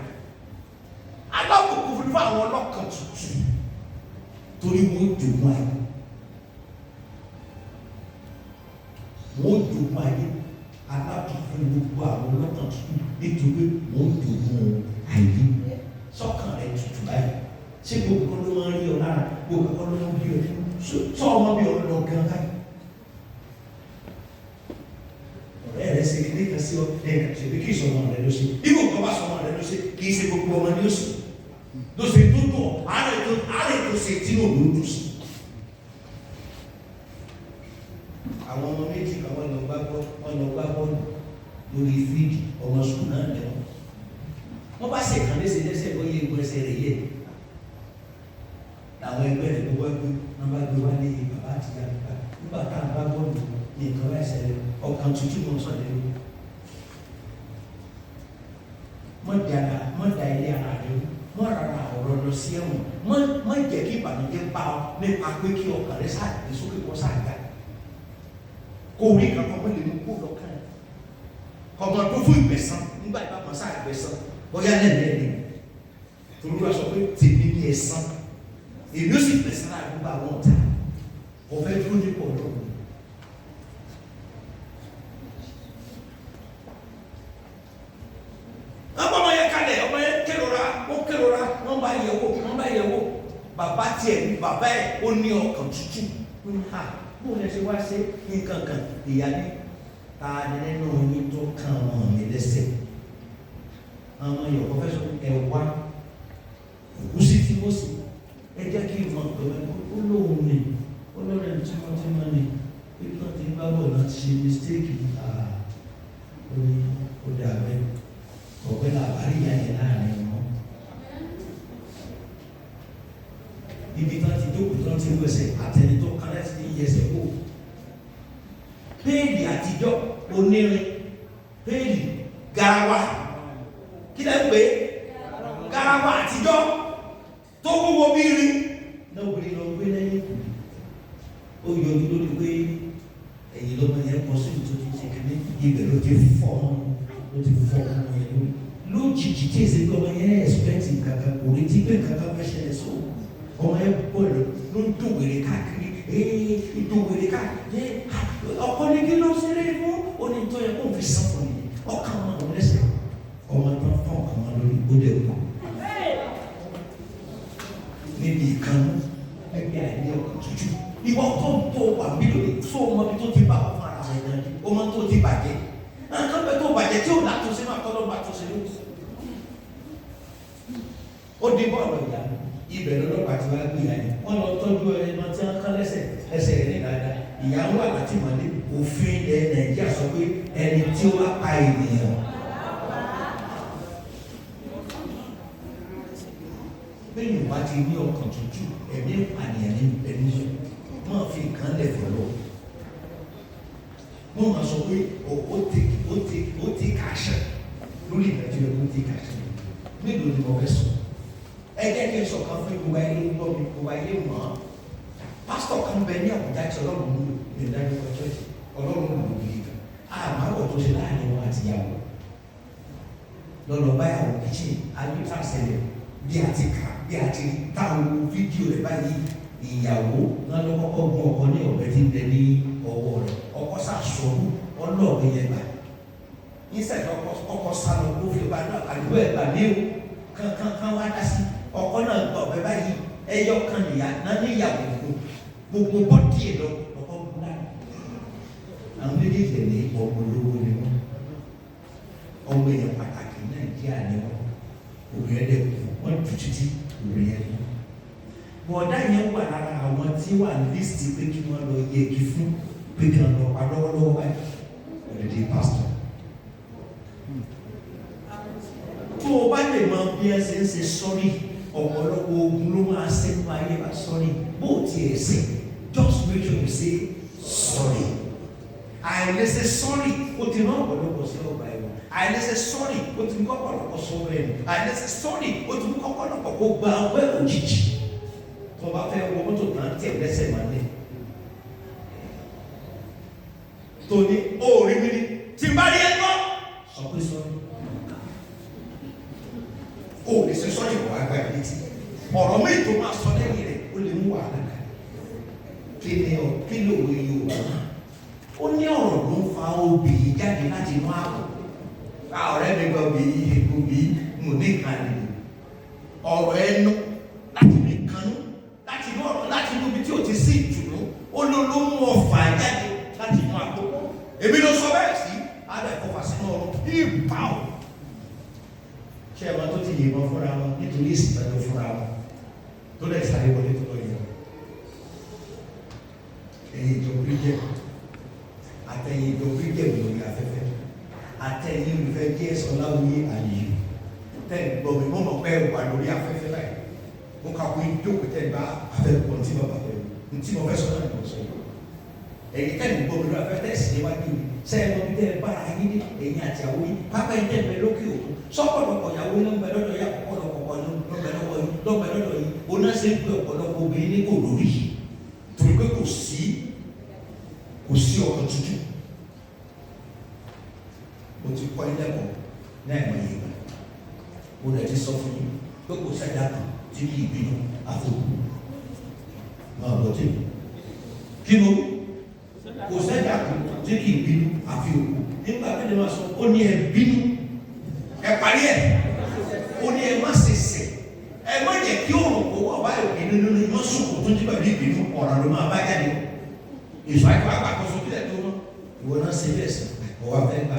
alábùkún fún àwọn ọlọ́kàn tuntun torí wọ́n jòmọ́ ẹ̀ wọ́n jòmọ́ ayé alábùkún gbogbo àwọn ọlọ́kàn tuntun nítorí wọ́n jòmọ́ ayé sọ́kàn rẹ̀ tutù báyìí ṣé gbogbo kan ló máa ń rí ọ lára gbogbo kan ló máa ń bí ọ sọ ọmọ bí ọ lọ gan báyìí ọ̀rẹ́ rẹ̀ ṣe ní kan sí ọ lẹ́yìn ṣe pé kí ìsọmọ rẹ̀ ló ṣe ibò kan bá sọmọ rẹ̀ ló ṣe kì í ṣe gbogbo ọmọ ní oṣù ló ṣe tó dùn àárẹ̀ tó ṣe tí ò ló dùn sí. àwọn ọmọ méjì kan wọ́n lọ gbá bọ́ọ̀lù lórí fíìdì ọmọ sùkúl náà lẹ́wọ̀n wọ́n bá ṣe kàn léṣe lẹ́sẹ̀ bóyá egun ẹsẹ̀ rẹ̀ yẹ làwọn ẹgbẹ́ rẹ̀ gbogbo ẹgbẹ́ wọn bá gbé wálé bàbá àti ìyá nígbà tá à ń bá bọ́ọ̀lù ní nǹkan bá ṣẹlẹ̀ ọkàn tuntun ló ń sọ lẹ́nu mọ́ da ilé ara rẹ̀ mọ́ rárá ọ̀rọ̀ lọ sí ẹ̀wọ̀n mọ́ jẹ́ kí ìbànújẹ́ bá ọ nípa pé kí ọkàn rẹ̀ sáà gbé sókè kọ́ sáà ga kó rí kankan mọ́ lè mú kó lọ́kàn ọmọ tó fún ìgbẹ̀san nígbà ìbámu sáà ìgbẹ̀san bóyá lẹ́ẹ̀lẹ́ẹ̀lẹ́ torí wá sọ pé tèmi ní ẹ̀san èmi ó sì gbẹ̀san láì gbogbo àwọn ọ̀tá ọ̀fẹ́ dúró nípò ọlọ́run. ọmọ yẹn kalẹ̀ ọmọ yẹn kérora wọ́n bá yẹ̀ wò bàbá tiẹ̀ ní bàbá ẹ̀ ó ní ọkàn tútù ha bó lẹ ṣe wá ṣe nǹkan kan ìyá ní ta ni nínú yín tó kàn wọ́n mi lẹ́sẹ̀ àwọn yòó kọfẹ́ sọ ẹ̀wá òkúsí tí mo sì ẹ jẹ́ kí n mọ̀ pé ó lóun ni ó lọ́rẹ̀ tímọ́tímọ́ ni bí wọ́n ti ń bá bọ̀ náà ti ṣe mistake ó ní ó dà bẹ́ẹ̀ ọ̀pẹ́ làbárí ìyá yẹn láàrin wọn. ibi tí wọ́n ti jókòó tí wọ́n ti ń wẹ̀sẹ̀ àtẹni tó kálẹ̀ sí ní yẹsẹ̀ kó. péèlì àtijọ́ onírin péèlì garawa kí lẹ́ pé garawa àtijọ́ tó wúwo bí rí náà wòlé lọ gbé lẹ́yìn ó yọ ojú lórí pé ẹ̀yìn lọ́mọ yẹn kọ́ sí ìtòjú ti kìíní ibẹ̀ ló ti fọ́ ọmọ yẹn lójijì tí èsì gbọ́ ọmọ yẹn ẹ̀sìpẹ́tì kankan kò rí tí pé kankan fẹ́ ṣẹlẹ̀ sọ ọmọ yẹn bọ̀ ló ń dòwèrè káàkiri ìdòwèrè káàkiri ọkọ ní kí ló ṣeré fún onítọ̀ yẹn kó fi sàn fún mi ọkàn ọmọ lẹ́sẹ̀ ọmọ tó ń fọ́ ọmọ lórí gbódẹ̀ kù níbi ìkànnì ẹgbẹ́ àìní ọkàn tútù ìwọ tó wà mílíọ̀nù tó ọmọ bí tó ti bá wọn fún ara rẹ̀ náà ọmọ tó ti bàjẹ́ nǹkan bẹ tó bàjẹ́ tí ò látúnṣe máa tọ́ lọ́ba tó ṣe lóko ó di bọ́ọ̀lù ìyá ibẹ̀ lọ́lọ́pàá ti wá gbé ìyá yẹn wọ́n lọ tọ́jú ẹran tí wọ́n kán ẹsẹ̀ rẹ̀ ní dáadáa ìyàwó àlátìmọ́lé òfin ilẹ̀ Nàìjíríà sọ pé ẹni tí ó bá pa ènìyàn bẹ́ẹ̀ ni wàá ti ní ọkàn tútù ẹ̀mí ìpànìyàn ní ẹni máa fi nǹkan lẹ̀ fọlọ́ wọ́n máa sọ pé ó ti kàṣẹ lórí Nàìjíríà ó ti kàṣẹ mélòó ni mo fẹ́ sọ ẹ jẹ́ kí n sọ kan fún gbogbo ayé gbọ́ mi gbogbo ayé mọ̀ ọ́ pásítọ̀ kan bẹ ní Àbújá tí Ọlọ́run mú ní ìdájọ́ ọjọ́ yìí Ọlọ́run mú ní ìgbà àmàwọ̀ tó ṣe láàrin wọn àti ìyàwó lọ́lọ́ báyàwó kìchìn ayélujára ṣẹlẹ̀ bí a ti kà bí a ti táwọn fídíò rẹ̀ báyìí ìyàwó náà ló kọ́kọ́ gún ọkọ ní ọ̀bẹ tí ń bẹ ní ọwọ́ rẹ̀ ọkọ sàṣọrú ọlọ́ọ̀bẹ yẹn gbà nísàlẹ̀ ọkọ sálọ kó fi bá náà àdúgbò ẹ̀ gbà léwu kankan wá dá sí ọkọ náà gbọ́ ọ̀bẹ báyìí ẹyọ kan nìyà náà níyàwó gbogbo bọ́dì ẹ̀ lọ ọkọ gbọ́ náà àwọn méjèèjì ní ọmọ olówó ni wọn ọmọ èèyàn pàtàkì Nàìjíríà ni wọn òbí ẹ̀ dẹ̀ wọ́n tu títí òbí ẹ̀ lọ bọ̀dá yẹn wà lára àwọn tí wà lísìtì pé kí wọ́n lọ yẹgi fún pé kí wọ́n lọ pa lọ́wọ́lọ́wọ́ báyìí ọ̀dẹ̀dẹ̀ pásítọ̀. tó o bá lè mọ bí ẹ ṣe ń ṣe sọ́rí ọ̀pọ̀lọpọ̀ ogun ló máa ṣe ń pa ayé bá sọ́rí bó o tiẹ̀ ṣe just make sure you say sorry. àìlèṣe sọ́rí o ti rán ọ̀pọ̀lọpọ̀ sí ọgbà ẹ̀wọ̀n àìlèṣe sọ́rí o ti mú kọ́pọ̀lọpọ̀ sọ́wọ́ ẹ̀mí àìlèṣe sọ́rí o ti mú kọ́pọ̀lọpọ̀ kó gba ọgbẹ́ òjijì tó bá fẹ́ wọ mọ́tò náà tẹ̀ lẹ́sẹ̀ máa lé tó ní òòrí mi ni tí n bá rí ẹgbọ́ sọ pé sọ́rí o lè ṣe sọ́rí ìwà àgbà yìí létí ọ̀rọ̀ mi tó máa sọ lẹ́yìn rẹ̀ ó lè mú wàhálà kan kí ló wọ iye òwò ó ní ọ̀rọ̀ ló ń fa obì jáde láti inú ààbò ọ̀rẹ́ mi gbọ́ bí mo ní ìkànnì ọ̀rọ̀ ẹnu láti ní ìkànnì láti inú ibi tí o ti sí ìdùnnú ó ló mú ọfà jáde láti inú àpò èmi ló sọ bẹ́ẹ̀ sí adẹ́kọ̀ọ́fà sínú ọ̀run ìbá ò ṣé ẹ̀wọ̀n tó ti yìnbọn fúnra wọn nítorí ìsìnkú fúnra wọn tó lè sáré wọlé tó lọ yẹ ẹ̀yìn tó bí jẹ́ àtẹ̀yìn tó bí jẹ́ lórí Ọláwuyé Àyè tẹ́ ẹ̀ gbọ́ mi mọ́ pé wà lórí afẹ́fẹ́ báyìí mo kà kó ìjókòó tẹ́ ẹ bá afẹ́kọ̀ọ́ tí bàbá fẹ́ tí mo fẹ́ sọ náà ni mo sọ ẹ̀yin tẹ́ ẹ̀ gbọ́ mi lórí afẹ́fẹ́ tẹ́ ẹ̀ sì níwájú mi sẹ́yìn mọ́ bí tẹ́ ẹ bára yín ní ẹ̀yin àti àwọn yìí pápá yín tẹ́ ẹ bẹ lókè òkun sọ́pọ̀lọpọ̀ ìyàwó ló ń bẹ lọ́dọ̀ yà ọ̀pọ̀lọpọ̀ lọ́bẹ̀ lọ́dọ̀ yìí onáṣẹ́ pé ọ̀pọ̀lọpọ̀ obìnrin ní kò lórí torí pé kò sí ọkàn tútù. Mo ti kọ́ ilé ẹ̀kọ́ náà ẹ̀mọ yìí gbà mo lè ti sọ fún yín pé kò sẹ́dá kan tí kì í bínú àfọwọ́ máa bọ̀ tí kí ló kò sẹ́dá kan tí kì í bínú àfihàn nígbà tí wọ́n sọ ó ní ẹ bínú ẹ parí ẹ ó ní ẹ má ṣe sẹ̀ ẹ má jẹ́ kí òòrùn kó wà báyìí òkè nínú iná sùnkùn tó ti pẹ̀lú ìbínú ọ̀ràn ló máa bá jáde èso àìkú àgbàkóso kílẹ̀ tó mọ́ ìwọ náà ṣe bẹ́ẹ̀ sẹ́ ọwọ́ afẹ́ gbà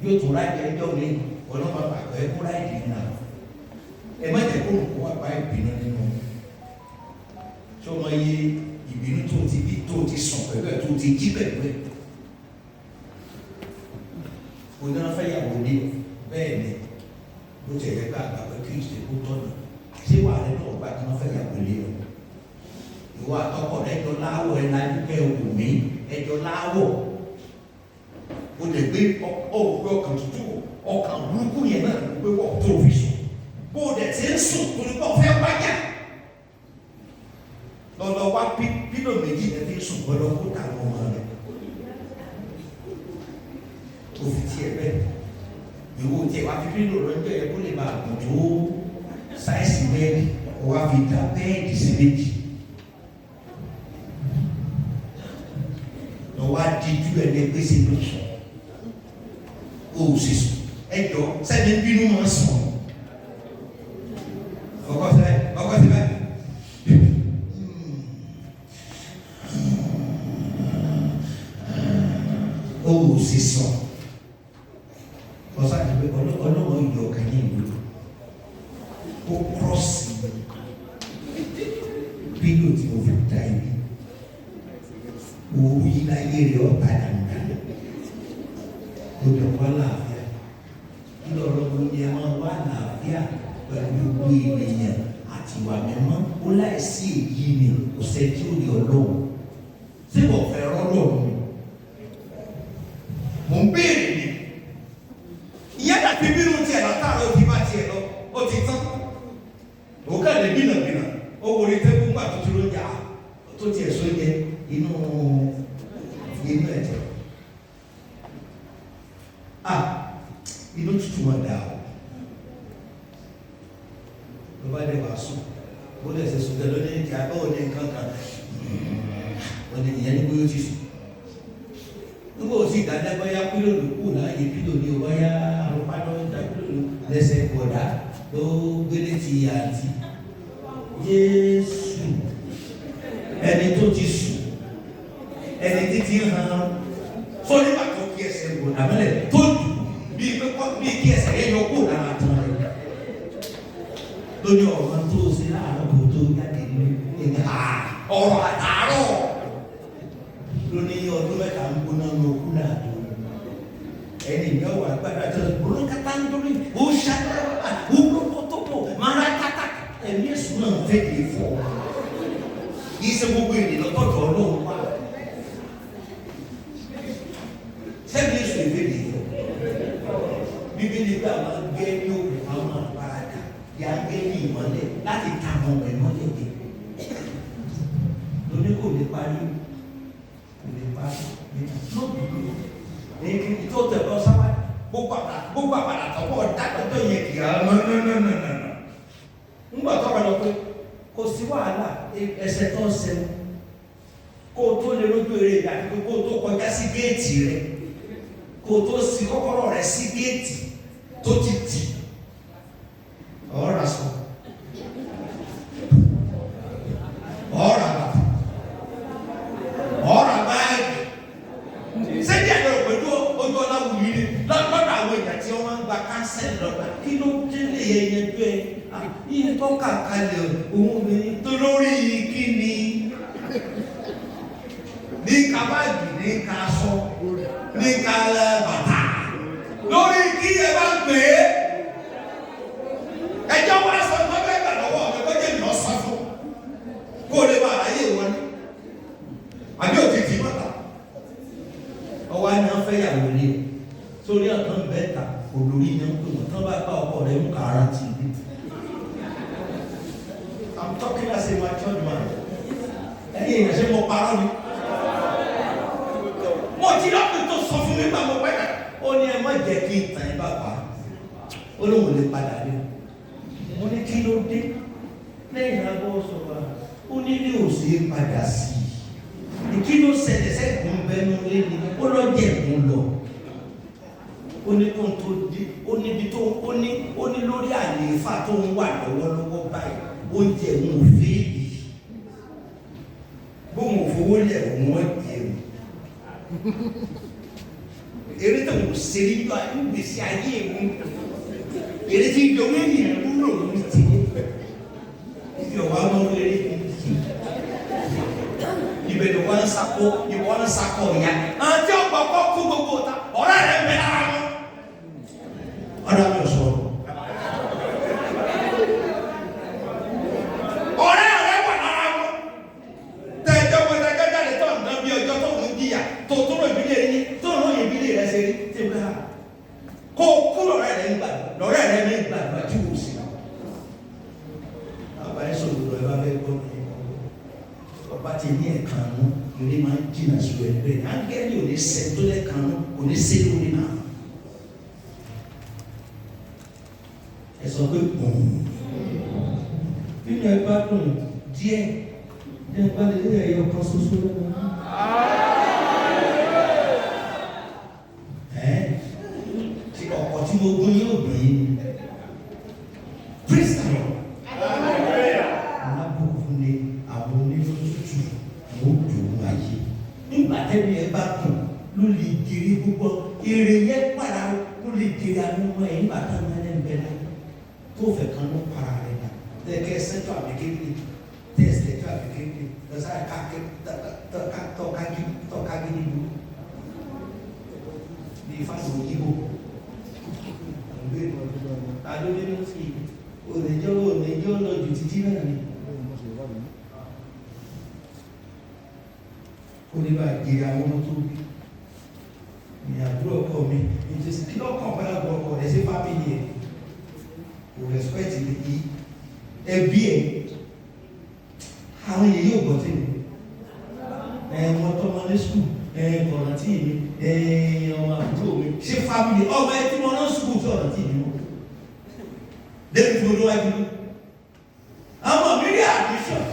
yóò tún ráìdì ẹjọ́ ní ọlọ́pàá pàtó ẹ kó ráìdì nínú àwọn ẹ má jẹ́ kó òòrùn kó wà báyìí ìbínú nínú tí ó máa yé ìbínú tó ti bí tó ti sàn pẹ̀lú ẹ̀ tó ti jí pẹ̀lú ẹ̀ oníná fẹ́ yàwó ní bẹ́ẹ̀ ni ló ti ẹ̀rẹ́ gbà àgbà kí ìṣe kó tọ̀nà ṣé wà á nínú ọgbà tí wọ́n fẹ́ yàwó lé o ìwà àtọkọ ẹjọ́ láwọ̀ ẹ̀ lájú kẹ́ òkú mi ẹjọ́ láwọ̀ o lè gbé ọkàn tútù ọkàn burúkú yẹn náà ló gbé wọ̀ tó fi sùn bó o dẹ̀ ti ń sùn torí pé ọ̀fẹ́ wájà lọ́dọ̀ wá pílò méjì ẹ̀ fi sùn gbọ́dọ̀ kó ta ọmọ rẹ̀ o fi tiẹ̀ bẹ́ẹ̀ ìwọ tiẹ̀ wá fi pílò lọ́jọ́ yẹ kó lè máa gùn tó sáìsì bẹ́ẹ̀dì wá fi dá bẹ́ẹ̀dì sí méjì lọ́wọ́ á di ju ẹ̀ ní gbèsè ló sọ o ò sì sùn ẹjọ́ sẹ́ni bínú máa sùn ọkọ síbẹ̀. O sì sọ ọsàn àti pé ọlọ́wọ́ yọ ọkàn yẹn ìlú ó kírọ́ọ̀sì bílò tí mo fi dá ibi òwú yìí láyé rẹ̀ ọ̀pá dàgbà ó lè wá láàfíà kí lọ́rọ́ ló yẹ máa wá láàfíà pẹ̀lú gbogbo ènìyàn àti ìwà mímọ́ ó láìsí èyí ni kò sẹ́jú ní ọlọ́run tí mo fẹ́ rọ́lọ́run mi. Mo ń béèrè ni ìyá dàbí bínú tiẹ̀ látàrọ̀ ó ti bá tiẹ̀ lọ ó ti tán ó kàn lè bínàbínà ó wọlé tẹ́kùn gbà tó ti ló jà tó tiẹ̀ sọ jẹ inú ẹ̀jẹ̀ inú tútù wọn dà o ló bá dé wàá sùn bó lè ṣe sùn tẹ́lẹ̀ ní ìjà báwo ní nǹkan kan wọ́n ní ìyẹn ní bóyá ó ti sùn nígbà tí ìdájọ́ bá yá pílò ló kù láàyè pílò ní ọba yá àrùpáná ìdá pílò lẹ́sẹ̀ bọ̀dá ló gbélé ti àǹtí Jésù ẹni tó ti sùn ẹni títí hàn tó nígbà tó kí ẹsẹ̀ bọ̀dá mẹ́lẹ̀ tó dùn bí kí ẹsẹ̀ yẹn yọ kó lára tán rẹ̀ lóní ọ̀rọ̀ tó ṣe láàárọ̀ kó tó jáde ní ọ̀rọ̀ àtàárọ̀ lóní ọdún mẹ́ta ń gbóná ní okú náà tó ẹni ìyá wà gbàdá tó gbóná kátà ń dórí ó ṣàlàyé ó tó mara kátà ẹ̀mí ẹ̀sùn náà fẹ́ kì í fọ́ yìí ṣe gbogbo ènìyàn lọ́tọ̀ọ̀tọ̀ ọlọ́run wà sẹ́mi ẹ̀sùn ìfẹ́ kì í fọ́ bíbélì gbà máa ń gé ní òkú àwọn àpárádà yà á gé ní ìmọ́lẹ̀ láti ta àwọn ọmọ ìmọ́lẹ̀ dé lóní kò ní parí ní tó tẹ̀ lọ sábà gbogbo àbàdà tọ́wọ́ dákọ̀tọ̀ yẹn kì í nọ. Ńgbà tó wà lọ pé kò sí wàhálà ẹsẹ̀ tó ń sẹ́nu kó o tó lè lójú eré ìdájọ́ kó o tó kọjá sí géètì rẹ kó o tó sí kọ́kọ́rọ́ rẹ sí géètì tó ti tì ọ̀rọ̀ sọ ọ̀rọ̀ àbàtà ọ̀rọ̀ báyìí sẹ́ni àjọ pẹ̀lú ojú Ọláwuyé ni lọ́dọ̀ àwọn èèyàn tí wọ́n máa ń gba kánsẹ́lì lọ́gbà kí ló délé ẹyẹ tó ẹ yìí tó kà kalẹ̀ òun obìnrin tó lórí kí ni ní ká báàgì ní ká aṣọ ní ká bàtà lórí kí ẹ bá gbé fẹ́yàwó ilé sórí ọ̀tán bẹ́ẹ̀ta olórí ní ń pè wọ́n tán bá bá ọkọ rẹ̀ mú kàrà tì í. I'm talking as a matured man. Ẹ̀yin èèyàn ṣe mo parọ́ ni. Mo ti lọ́pìn tó sọ fún mi gbà mo pẹ́ náà. Ó ní ẹ má jẹ́ kí n tàn yín bàbá. Ó lóun lè padà dé. Mo ní kí ló dé? Lẹ́yìn náà bọ́ sọ̀rọ̀. Ó ní ní òsè padà sí i. Kí ló ṣẹlẹ̀ sẹ́kùn bẹ́nu lé ní? Ó lọ jẹ́ ẹ̀kún lọ. Ó ní kó tó dé. Ó níbi tó ó ní lórí àlééfà tó ń wà lọ́wọ́lọ́wọ́ báyìí. Oúnjẹ òun ò fi yìí. Bóun ò fowó lẹ̀ òun wọ́n jẹun. Èrè tó ń ṣe nígbà ìgbésí ayé òun. Èrè tí ìjọba ènìyàn ń lò ní ti. Ibi ọ̀wá máa ń lérè ní ti. Ibẹ̀ ni wọ́n ń sakó ìyá. Àti ọ̀pọ̀ kọ́ kú gbogbo ọ̀tá. Ọ̀rẹ́ rẹ̀ ń bẹ lára wọn. Ọ̀dà mi ò sọ̀rọ̀. Kó kúrò rẹ̀ rẹ̀ ń gbà lọ́rẹ́ rẹ̀ ń gbà tí wò sí. Àbáyé sọ̀rọ̀ lọ ẹ bá fẹ́ gbọ́ mi. Ọba ti ní ẹ̀kan nù ilé máa ń jìnnà sí ẹgbẹ́. Ángẹ́lì ò ní sẹ́ tó lẹ́kan nù kò ní sẹ́ lórí náà. Ẹ sọ pé nínú ẹ bá dùn díẹ̀ ní ẹ bá lè lé ẹ̀yọ kan ṣoṣo lọ́wọ́. Tí mo gún yóò dùn yín. Praise the Lord. Alábòkun ni àwọn onírúurú àwọn òjòwò ayé. Nígbà tẹ́lẹ̀ ẹ bá kùn ló lè jèrè gbogbo èrè yẹn padà ló lè jèrè àwọn ọmọ ẹ̀ nígbà táwọn ẹlẹ́nu bẹ̀rẹ̀ láyé. Tó fẹ́ kan ló para rẹ̀ náà. Tẹ̀kẹ́ sẹ́tọ̀ àbíkéde tẹ̀sítẹ̀tọ̀ àbíkéde lọ́sàá tọ́kági níbu. Ní ìfàsọ̀ òyìnbó. Adóde ló fi ònìjọ́ lọ jù títí náà ni. Ó ní bá gèrè àwọn ọmọ tó bí. Ní àdúrà ọkọ mi, ìjọsìn kí lọ́kàn bá gbọ́ ọkọ rẹ̀ sí fámìlì ẹ̀. Kò rẹ̀spẹ̀tì lè yí ẹbí ẹ̀. Àwọn èèyàn yóò gbọ́ tèmi. Wọ́n tọ́ ọmọ ní skul, kọ̀ọ̀nà tí mi, ọmọ àbúrò mi. Ṣé fámìlì ọmọ ẹ tí wọ́n rán skul tí ọ̀nà tí mi mọ́? David tí mo lọ wájú ní. Àwọn mi rí admission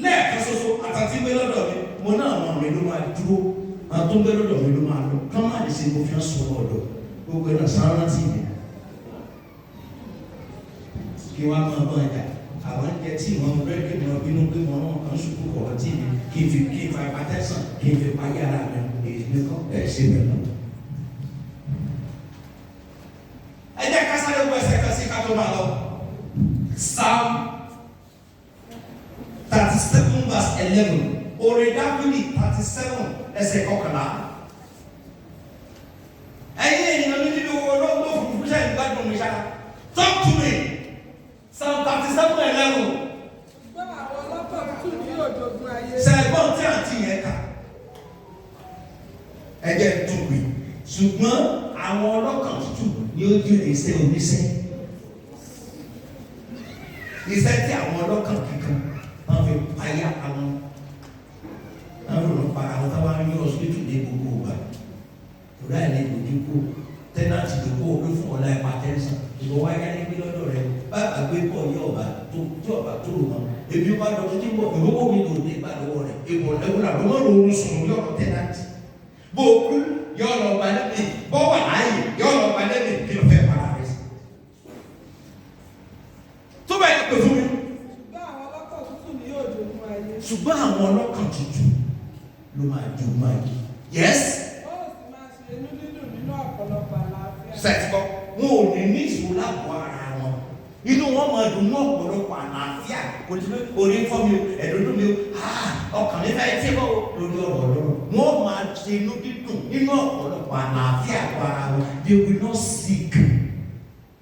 lẹ́ẹ̀kan ṣoṣo àtàtì gbé lọ́dọ̀ mi. Mo náà àwọn mi ló máa dúró. Àwọn tó ń gbé lọ́dọ̀ mi ló máa lọ. Kán máa lè ṣe mo fi ń sọ ọ̀dọ̀. Gbogbo ẹ̀ náà sáárá tì mí. Kí wọ́n á máa bọ́ ẹ̀dá. Àwọn ń jẹ tí ìwọ̀n rẹ̀ kí wọ́n bínú pé wọ́n náà kàn ṣubú kọ̀ọ̀ tí mi. Kí n fi hypertension kí n fi payé ara mi. Èyí ni kọ́ ẹ̀ ṣe mi lọ. Psalm 37 verse 11. Orin Dáfídì 37 ẹsẹ̀ kọkànlá. Ẹ̀yin ènìyàn ní nínú olóògbé òfurufú ṣe ìgbádùn mi ṣá. Talk to me. Psalm 37:11. Ṣẹ̀gbọ́n tí àǹtí yẹn kà. Ẹ̀jẹ̀ tún wí. Ṣùgbọ́n àwọn ọlọ́kàn tútù ni ó jẹ́ iṣẹ́ oníṣẹ́. Iṣẹ́ tí àwọn ọlọ́kàn kíkan máa fi payá àwọn olùpa àwọn táwọn arìnrìn ọ̀sìpìtì ní gbogbo ọgbà. Ìrọ̀ ẹ̀ ní ìdójúkú tẹ́nàtì tó kó orí fún ọ̀la ẹ̀pà tẹ́sán. Ìwọ wáyé ní gbé lọ́dọ̀ rẹ̀ bàbá gbé pọ̀ yí ọ̀bà tó rò wọn. Èmi bá lọ sí bọ̀ ìwọ́wọ́ mi lò ní ìgbà lọ́wọ́ rẹ̀. Ìbò lẹ́wọ́n àbọ̀ mọ́ lòun sùn yọ̀rọ̀ tẹ́nàtì. Bó o kú yọ̀ lọ gba lẹ́bi bọ́ wà láàyè yọ̀ lọ gba lẹ́bi kí ló fẹ́ para rẹ̀ sí. Tó bá yẹ pé fún mi. Ṣùgbọ́n àwọn ọlọ́kàn tútù ló máa jogún ayé. Yes. Sẹ́tìkọ́ wọn ò ní ní ìṣòro láàbò ara wọn. Inú wọn máa dùn ní ọ̀pọ̀lọpọ̀ àlàáfíà. Kò ní sọ orí fọ́ mi o, ẹ̀dọ́dún mi o, ọkàn mi fẹ́ tí bọ́ lórí ọ̀rọ̀ ọlọ́run. Wọ́n máa ṣe inú dídùn nínú ọ̀pọ̀lọpọ̀ àlàáfíà àgọ́ ara wọn. They will not sick.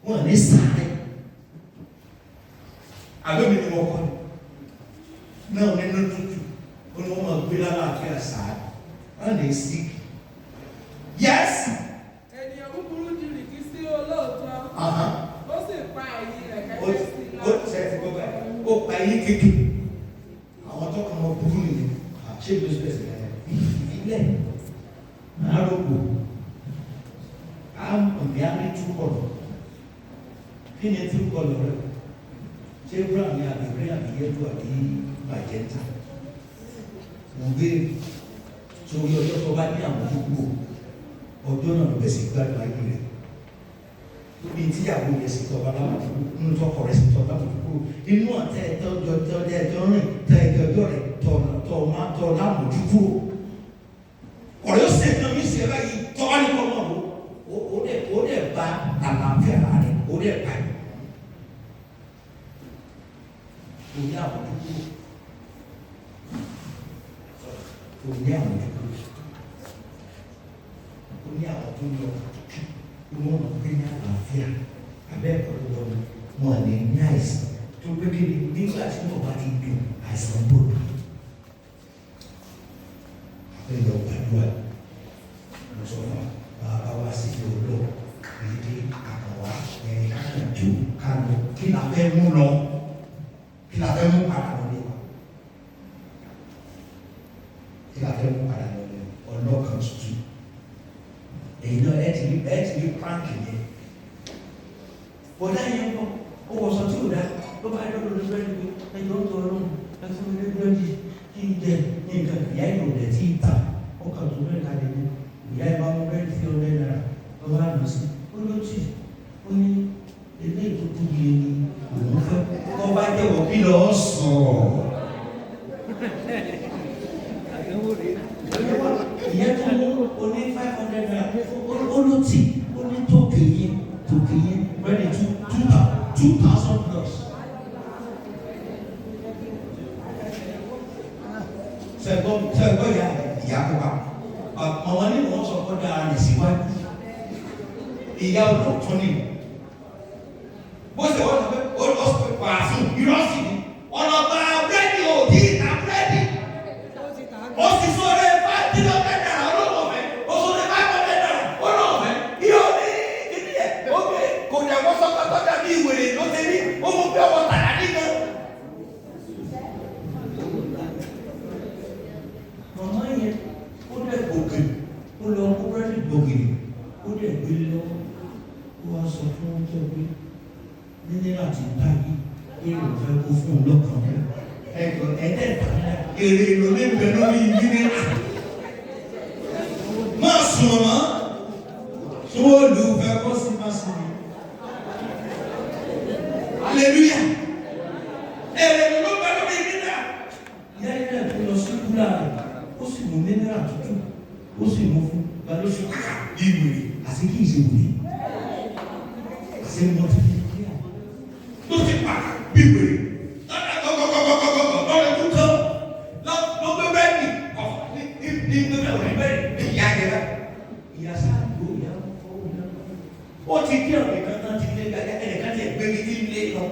Wọ́n ní sáré. Àbẹ́mi ni wọ́n kọ́ ni. Náà nínú tútù, wọ́n máa gbé lálàáfíà sáà. Wọ́n lè sick. Yes. Ènìyàn búburú di rìkì sí olóòótọ́. Ó sì pa ẹ̀yìn rẹ̀ kẹ́kẹ́ sí i lọ́wọ́. Ó ti sẹ́yìn gbogbo ẹ̀. Ó pa ẹ̀yìn kékeré. Àwọn tó kàn mọ́ burú nìyẹn. Ṣé ìlú ṣẹ̀ṣẹ̀ ẹ̀ ìfilẹ̀ àròkò àmì àmì túkọ̀lọ̀. Kí ni túkọ̀lọ̀ rẹ̀? Ṣé brown ni àbí green àbí yellow àbí magenta? Mo gbé sórí ọjọ́ tó bá ní àwọn tó kú ọjọ́ náà ló bẹ̀sẹ̀ gbádùn ayé rẹ̀. Níbi tíyàwó yẹn sì tọ́ baláwo nínú tọkọ rẹ̀ sì tọ́ baláwo kúrò inú ọ̀tẹ́ ẹjọ́ rìn tẹ ẹjọ́ rẹ̀ tọ́ lámòjú kúrò. Ọ̀rẹ́ ó sì ẹ̀jọ́ mi sì ẹ̀ báyìí tọ́ wá ní kọ́mọ̀ ó dẹ̀ bá àlàáfíà rẹ̀ ó dẹ̀ bá yìí. Òní àmójú kúrò. Òní àmójú kúrò. Òní àwọn tó lọ wọ́n mọ̀ pé ní àlàáfíà abẹ́ẹ̀kọ́ ló lọ́wọ́ wọn lè ní àìsàn tó gbé kéde nígbà tí wọ́n bá ti gbé àìsàn gbòdò. Àbẹ̀yẹ̀ gbàdúrà lọ sọ fún bàbá wa sí olóò èdè àkàwá ẹ̀yìn káàdù kánú kí la fẹ́ mú lọ kí la fẹ́ mú padà lọ́lé wa kí la fẹ́ mú padà lọ́lé ọlọ́kan tuntun. Èyí náà ẹ ti rí pàǹkì yẹn. Bọ̀dá yẹn kọ́, ó wọ̀ sọ tí ò dá, ló bá dọ́dọ̀ ló bẹ́ẹ̀ ni ẹjọ́ ń tọrọ lóhùn, ẹ fún mi ní búrẹ́dì kí n jẹ ní nǹkan ìyá ìlú rẹ̀ tí ì ta, ó kà tó bẹ́ẹ̀ kalẹ̀ ní. Ìyá ìbá mú bẹ́ẹ̀ tí ó lẹ́nu rà, ló bá lọ sí. Ó ló tì, ó ní ilé ìtókù yìí ni òun fẹ́. Kọ́ bá jẹ́wọ́ kí lọ sọ̀rọ̀. Ìyá tó mú oní 500 naira olùtí oní tókèyé ready to 2,000 plus. Sẹ́gbọ́n ìyá kó wa àwọn ní wọ́n sọ kọ́ dára ní síwájú ìyá olóòtú ni bó ṣe wọ́n sọ pé ó lọ sọ pé pàṣẹ ìrọ́sì ni ọ̀nà bá búrẹ́dì òdì ìta búrẹ́dì ó sì sọ̀rọ̀ ẹ̀ bá dídọ̀ mẹ́ta olóòwò fẹ́ ó sọ̀rọ̀ ẹ̀ bá kọ́ mẹ́ta olóòwò fẹ́ yóò ní kíní ẹ̀ ó gbé kò jẹ́ wọ́n sọ́kọ́ tó dàbí ìwèrè ló ṣe ní ó mú pé ọwọ́ tàyà nìkan. Màmá yẹn ó dẹ̀ gbòkè ó lọ kó búrẹ́dì gbòkè ó dẹ̀ gbé lọ ó wá sọ fún ọjọ́ pé nílé láti báyìí èrò fẹ́ kó fún un lọ́kàn rẹ̀ ẹ̀ẹ́dẹ́gbẹ̀ta èrè ló lé bẹ̀ lórí ìdílé máa sùn ọ̀mọ́ tí wọ́n lù ú fẹ́ kó sí máa sùn ní. Hallelujah! Èrè ló bẹ̀ lórí ìdílé. Ìyá ilé tó lọ sí kúlà rẹ̀ ó sì mú mineral tútù ó sì mú fún balóṣù ìwé àti kí ìṣe wòye àti mọ́tò tó ti pa ìwé lọ́dà gọ́gọ́gọ́gọ́gọ́gọ́ lọ́dà tó tán lọ́gbẹ́ bẹ́ẹ̀ni ní gbẹ́bẹ́ òní bẹ́ẹ̀ni ní ìyá jẹ́rẹ́ ìyá sáàdù ìyá ó ti kí ọ̀rẹ́ kan náà ti lé gàdá ẹnìkan ti gbé ní tí ń lé lọ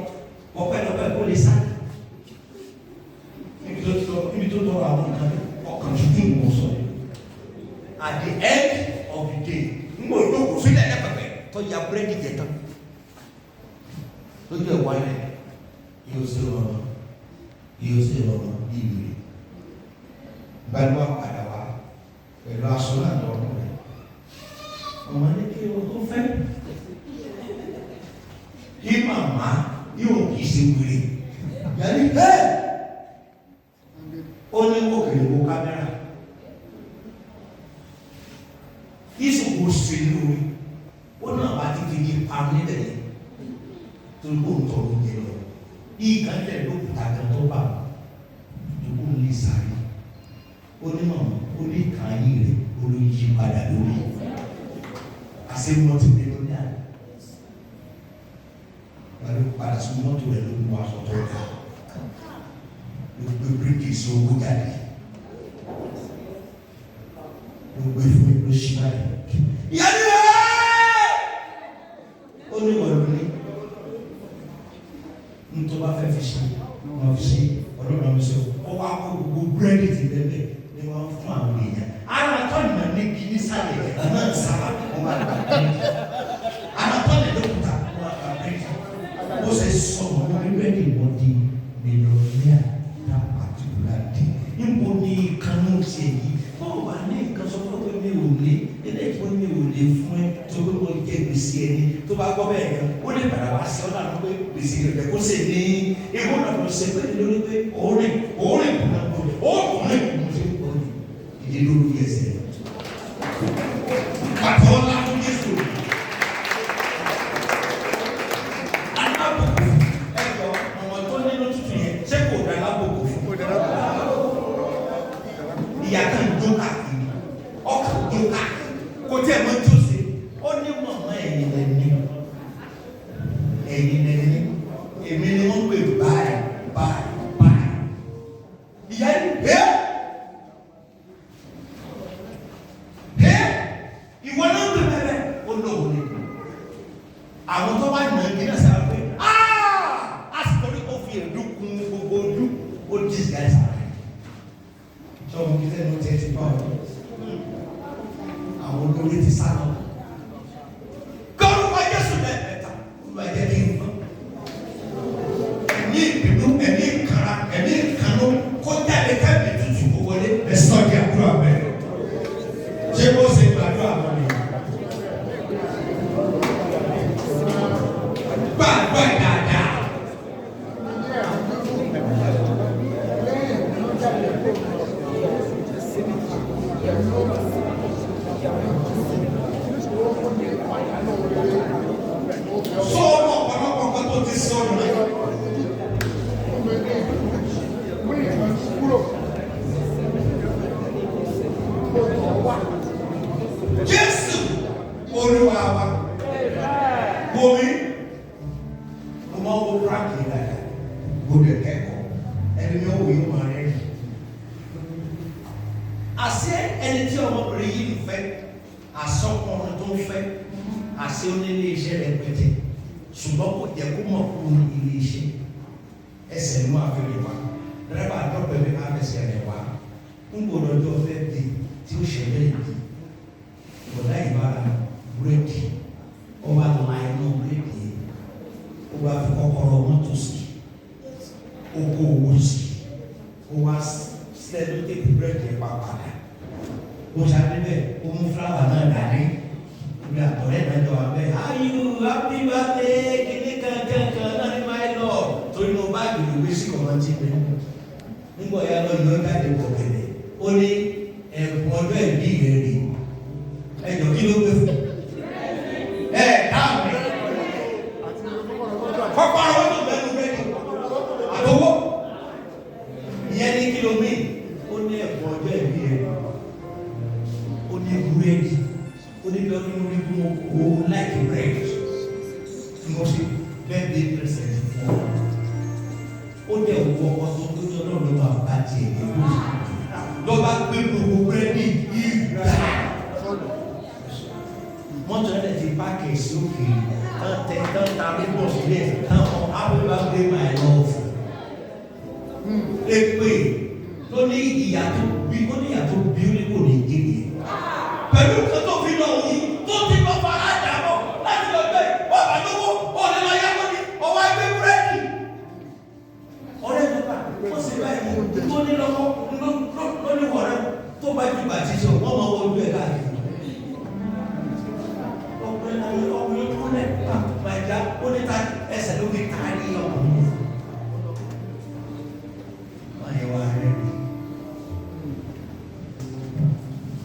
ọ̀pẹ́lọpẹ́ kó lè sá níbi tó tọrọ àwọn nǹkan ọkàn tuntun ni mo sọ yìí. At the end of the day n bò lóko sílẹ̀ lẹ́pẹ̀pẹ̀ tó ya búrẹ́dì jẹ tán lójú ẹ̀ wáyé yóò ṣe rọrùn ìlú rẹ̀ gbàdúrà padà wá pẹ̀lú aṣọ náà lọ́rùn rẹ̀ ọmọ ní kí o tó fẹ́ kí màmá yóò kì í ṣe wèrè yàrá ẹ̀ ó ní kó kèrè wo kámẹ́rà ìṣòwò ṣe lórí ó náà bá ti fi di parun níbẹ̀ yẹn tó ń kó ń tọrọ oúnjẹ lọ ìgbà nílẹ̀ ló kùtà kan tó bá ìdókòwò ń lè sáré ó ní màmá ó ní kàn yín rẹ̀ ó ló yí padà lórí àṣẹ mọ́tò rẹ̀ ló ní àná wọ́n ló padà sí mọ́tò rẹ̀ ló mú aṣọ tó dà ló gbé bíríkì sí owó jáde ló gbé fún mi ló ṣí báyìí. Ìyá ni ó ní wọ́n lóní nítorí wọ́n fẹ́ fi ṣe wọ́n fi ṣe ọdún náà fi ṣe wọ́n wá kó gbogbo búrẹ́dì ti bẹ́ẹ̀ ni wọ́n fún àwọn èèyàn. Ara tó nà ní kí ní sálẹ̀ náà di millionaire that particular day. Níbo ni kanú ṣe yìí? Bọ́ọ̀ wà ní nǹkan sọ fún pé mi ò ní, ilé ìfọ́ mi ò lè fún ẹ tó pé mo jẹ gbèsè ẹni tó bá gbọ́ bẹ́ẹ̀ kan. Ó lè padà wá sí ọ̀nà àná pé gbèsè rẹ̀ kó ṣe ní ewu náà lọ ṣe pé lórí pé òórìn kùnà kùnà òórìn kùnà ṣe ń pọ̀ ní ìdí lórí ẹsẹ̀. Pàtó ńlá fún Jésù. Alábòkù ẹ̀jọ̀ ọmọ tó nínú tútù yẹn ṣé kò dá alábòkù fún? Ìyá kan jó káàkiri, ọkàn jó káàkiri, kò tí ẹ̀ mọ́ tó ṣe. Ó ní mọ̀mọ́ ẹ̀yìn lẹ́ni, èmi ni wọ́n pè báyìí. Ìyá yìí, ìwọ náà ń bẹ bẹ́ẹ̀ ó lóhùn ni. Àwọn tó bá nà kí náà sábà pé àsìkò ní kò fi èdú kun gbogbo ojú ó disguise rẹ̀. Sọ́mu kí sẹ́nu tẹ́ ti bá wọn. Àwọn olórí ti sá lọ. Kọ́rù wá Jésù lẹ́ẹ̀mẹ́ta, olúwa jẹ́ kí n mọ́. Ẹ̀mí ìbínú, ẹ̀mí ìkàrà, ẹ̀mí ìkànnú kó jáde káàmì tútù kó wọlé. Ẹ sọ di àdúrà bẹ́ẹ̀. Ṣé kó ṣe gbàdúrà wọn ni? Gbàdúrà dáadáa. Sọ́ọ̀mù ọ̀pọ̀lọpọ̀ nǹkan tó ti sọ̀rọ̀ rẹ̀. Jésù Olúwa wa. Bomi, mo máa ń wo pranki dáadáa, gbọdọ̀ kẹ́kọ̀ọ́, ẹni ní òwe yóò máa rẹ̀. Àṣé ẹni tí ọmọbìnrin yìí ń fẹ́, àsọkùnrin tó ń fẹ́, àṣé onílé iṣẹ́ rẹ̀ pẹ̀tẹ̀, ṣùgbọ́n kò jẹ́ kó mọ̀ kó ní ilé iṣẹ́. Ẹsẹ̀ ló máa fi lè wá, dẹ́rẹ́bà dọ́pẹ́ mi máa fẹsẹ̀ rẹ̀ wá. Ń gbọdọ̀ ọjọ́ fẹ́ di tí ó ṣẹlẹ̀ yìí. Bọ̀dá ìbára búrẹ́dì, ó wá la inú búrẹ́dì, ó wá fi kọ́kọ́rọ́ mọ́tò sí, ó kó owó sí, ó wá sẹ́lú tètè búrẹ́dì ẹ̀ pàpàdà. Ó ṣàdé bẹ́ẹ̀, ó mú fúláwà náà dání. Ìgbà àtọ̀rẹ́ náà jọ wá bẹ́ẹ̀. Ayú happy birthday kìíní kankan náà ní my lord. Torí mo bá gbèrò gbé sí kọ̀mọ́tì pé nígbà ya lọ yọ jáde pọ̀ kẹ̀lẹ̀. Ó ní ẹ̀bùn ọjọ́ ìbí rẹ̀ rè. Ẹjọ́ kí ló gbé fún? Dáhùn mi. Kọ́kọ́rọ́ wọn tó bẹ́ẹ̀ ló bẹ́ẹ̀ ni. Àtọwọ́. Ìyẹn ní kìlómítì. Ó ní ẹ̀bùn ọjọ́ ìbí rẹ̀. Ó ní búrẹ́dì. Ó ní bí ọdún orí kún owó láìkí búrẹ́dì. Mo ṣe bẹ́ẹ̀ bí pẹ̀sẹ̀ntì fún ọ. Ó dẹ̀ wọ ọkọ̀ tó tó tó náà ló máa bá tiẹ̀ ní ìlú. Lọ́ba gbé gbogbo búrẹ́dì yìí gbà. Mọ́tò ẹ̀rẹ́ ti páàkì sí òkè tán ta bíbọ̀ sílẹ̀ tán ọ ábúgbà gbé máa lọ fún. Èpè tó ní ìyá tó bí ó ní ìyá tó bí ó ní kò ní gègé. Pẹ̀lú nǹkan tó fi lọ yìí tó ti lọ fara dàbọ̀ láti lọ gbé ọ̀bà lówó ọ̀lẹ́ lọ yá lórí ọwọ́ ẹgbẹ́ búrẹ́dì. Ọ̀rẹ́ mi bá ó sì báyìí tó ní lọ́wọ́ lórí wọ̀rẹ́ tó bá ju bàtí sọ wọ́n máa wọ ojú ẹ̀ káàkiri. Ọkùnrin tó lẹ̀ máa já ó ní ta ẹsẹ̀ ló fi kárí ọkùnrin. Máa yẹ wá rẹ̀ rí.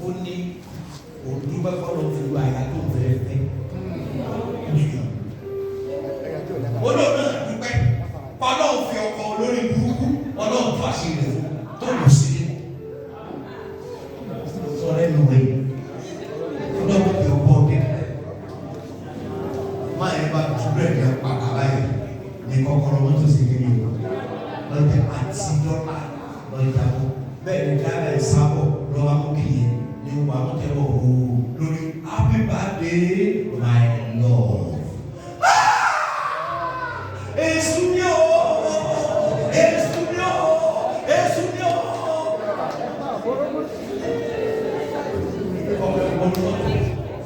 Ó ní òdúgbò fọlọ́ fi lu àyà tó ń fẹ́ fẹ́. Olóòtú náà dúpẹ́ Ọlọ́run fi ọkọ̀ olórí burúkú Ọlọ́run tó àṣírí rẹ̀ tó lù sí i. Sọ̀rọ̀ ẹnu rẹ̀ Ọlọ́run fi ọkọ̀ ọdẹ. Máa yẹ bá túbẹ̀ ní apàkà báyìí ní kọ́kọ́rọ́ wọn tó sì kéde o. Lọ́jà àti dọ́là lọ́jà bọ̀ bẹ́ẹ̀ ni dára ẹ̀ sábọ̀ lọ́wọ́ amúkìyẹ ní wàá mú tẹ́wọ̀ o lórí happy birthday my love. Èsù ni o, èsù ni o, èsù ni o.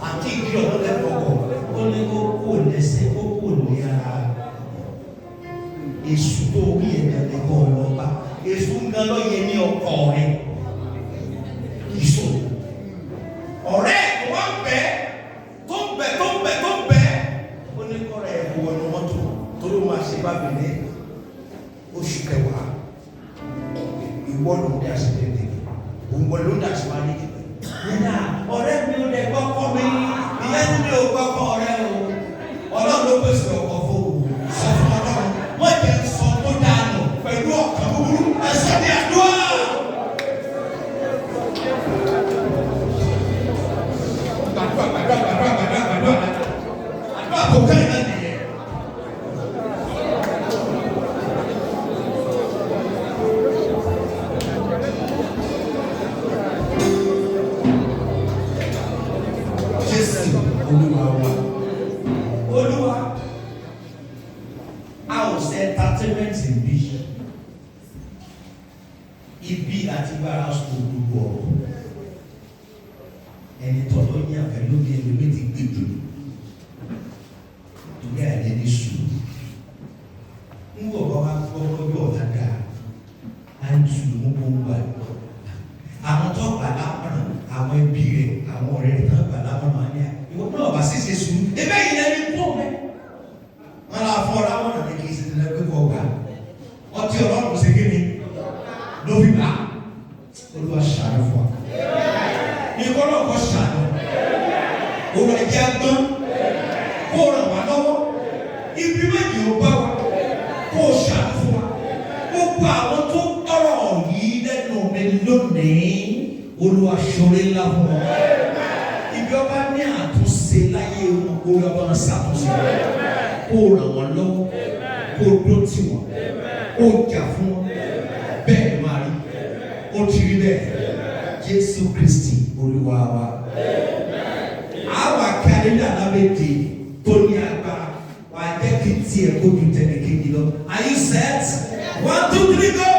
Àti ìdí ọ̀dọ́ lẹ́kọ̀ọ́ ó ní kó kó lẹ́sẹ̀ kó kó ní ara. èṣù tó wí ẹ̀dá ẹ̀kọ́ ọlọ́ba èṣù ń gan lọ́yẹ ní ọkọ rẹ̀ ìṣó ọ̀rẹ́ tó wá bẹ́ tó bẹ́ ó ní kọ́ra ẹ̀ wọ ọ̀nà mọ́tò tó ló máa ṣe bá bẹ̀rẹ̀ oṣù kẹwàá ìwọ ló ń dá sí lẹ́lẹ̀ òun wọ ló ń dá sí wá ní ìgbẹ́ nígbà ọ̀rẹ́ mi ò lè gbọ́kọ́ mi ìyẹn mi ò gbọ́kọ́ ọ̀rẹ́ o ọlọ́run ló pèsè ọkọ̀ fún o sọ fún ọlọ́run wọ́n jẹ́ sọ tó dànù pẹ̀lú ọ̀kan búburú ẹ̀sọ́ ní àdúrà. Àdúrà kò kẹ́rin náà nìyẹn. Jésù Olúwa wa. Olúwa, a ò ṣe entertainment ibi àti gbára sùn gbogbo ọ̀rọ̀ ẹni tọ́lọ́ ní àfẹ́ lóde ẹlòmí ti gbé jù torí àlẹ́ ní sùn ń wọ̀ bá wá gbọ́gbọ́ bí ọ̀la dá á ń tu mú gbogbo àgbọ̀ àwọn tó gbà lámọ̀ràn àwọn ẹbí rẹ̀ àwọn ọ̀rẹ́ rẹ̀ tó gbà lámọ̀ràn á ní à ìwọ náà bá sì ṣe sùn ebe yìí lẹ́ni pọ̀ mẹ́ wọn là fọ́ra wọn nà ní kí n sì nílẹ̀ pé kọ́ gbà ọtí ọlọ́run ṣe kí ni ló fi gbà Olúwa ṣàánú fún wa ní kọ́nà kọ́ ṣàánú òun ẹ̀jẹ̀ agbọ́n kó ràn wá lọ́wọ́ ibi méjì ó bá wa kó ṣàánú fún wa gbogbo àwọn tó tọrọ yìí lẹ́nu mi lónìí Olúwa ṣoore ńlá fún wa ibi ọba ní àtúnṣe láyé wọn Olúwa bá wọn ṣàtúnṣe kó ràn wọ́n lọ́wọ́ kó dó tì wọ́n kó jà fún wọn bẹ́ẹ̀ ni máa rí ó ti rí bẹ́ẹ̀ Jésù Kristi Olúwa wa. Àwọn akẹ́lẹ́dà lábẹ́dẹ tó ní agbára wà á jẹ́ kí tiẹ̀ kó ju tẹ̀lé kejì lọ. Are you set? 1, 2, 3, go!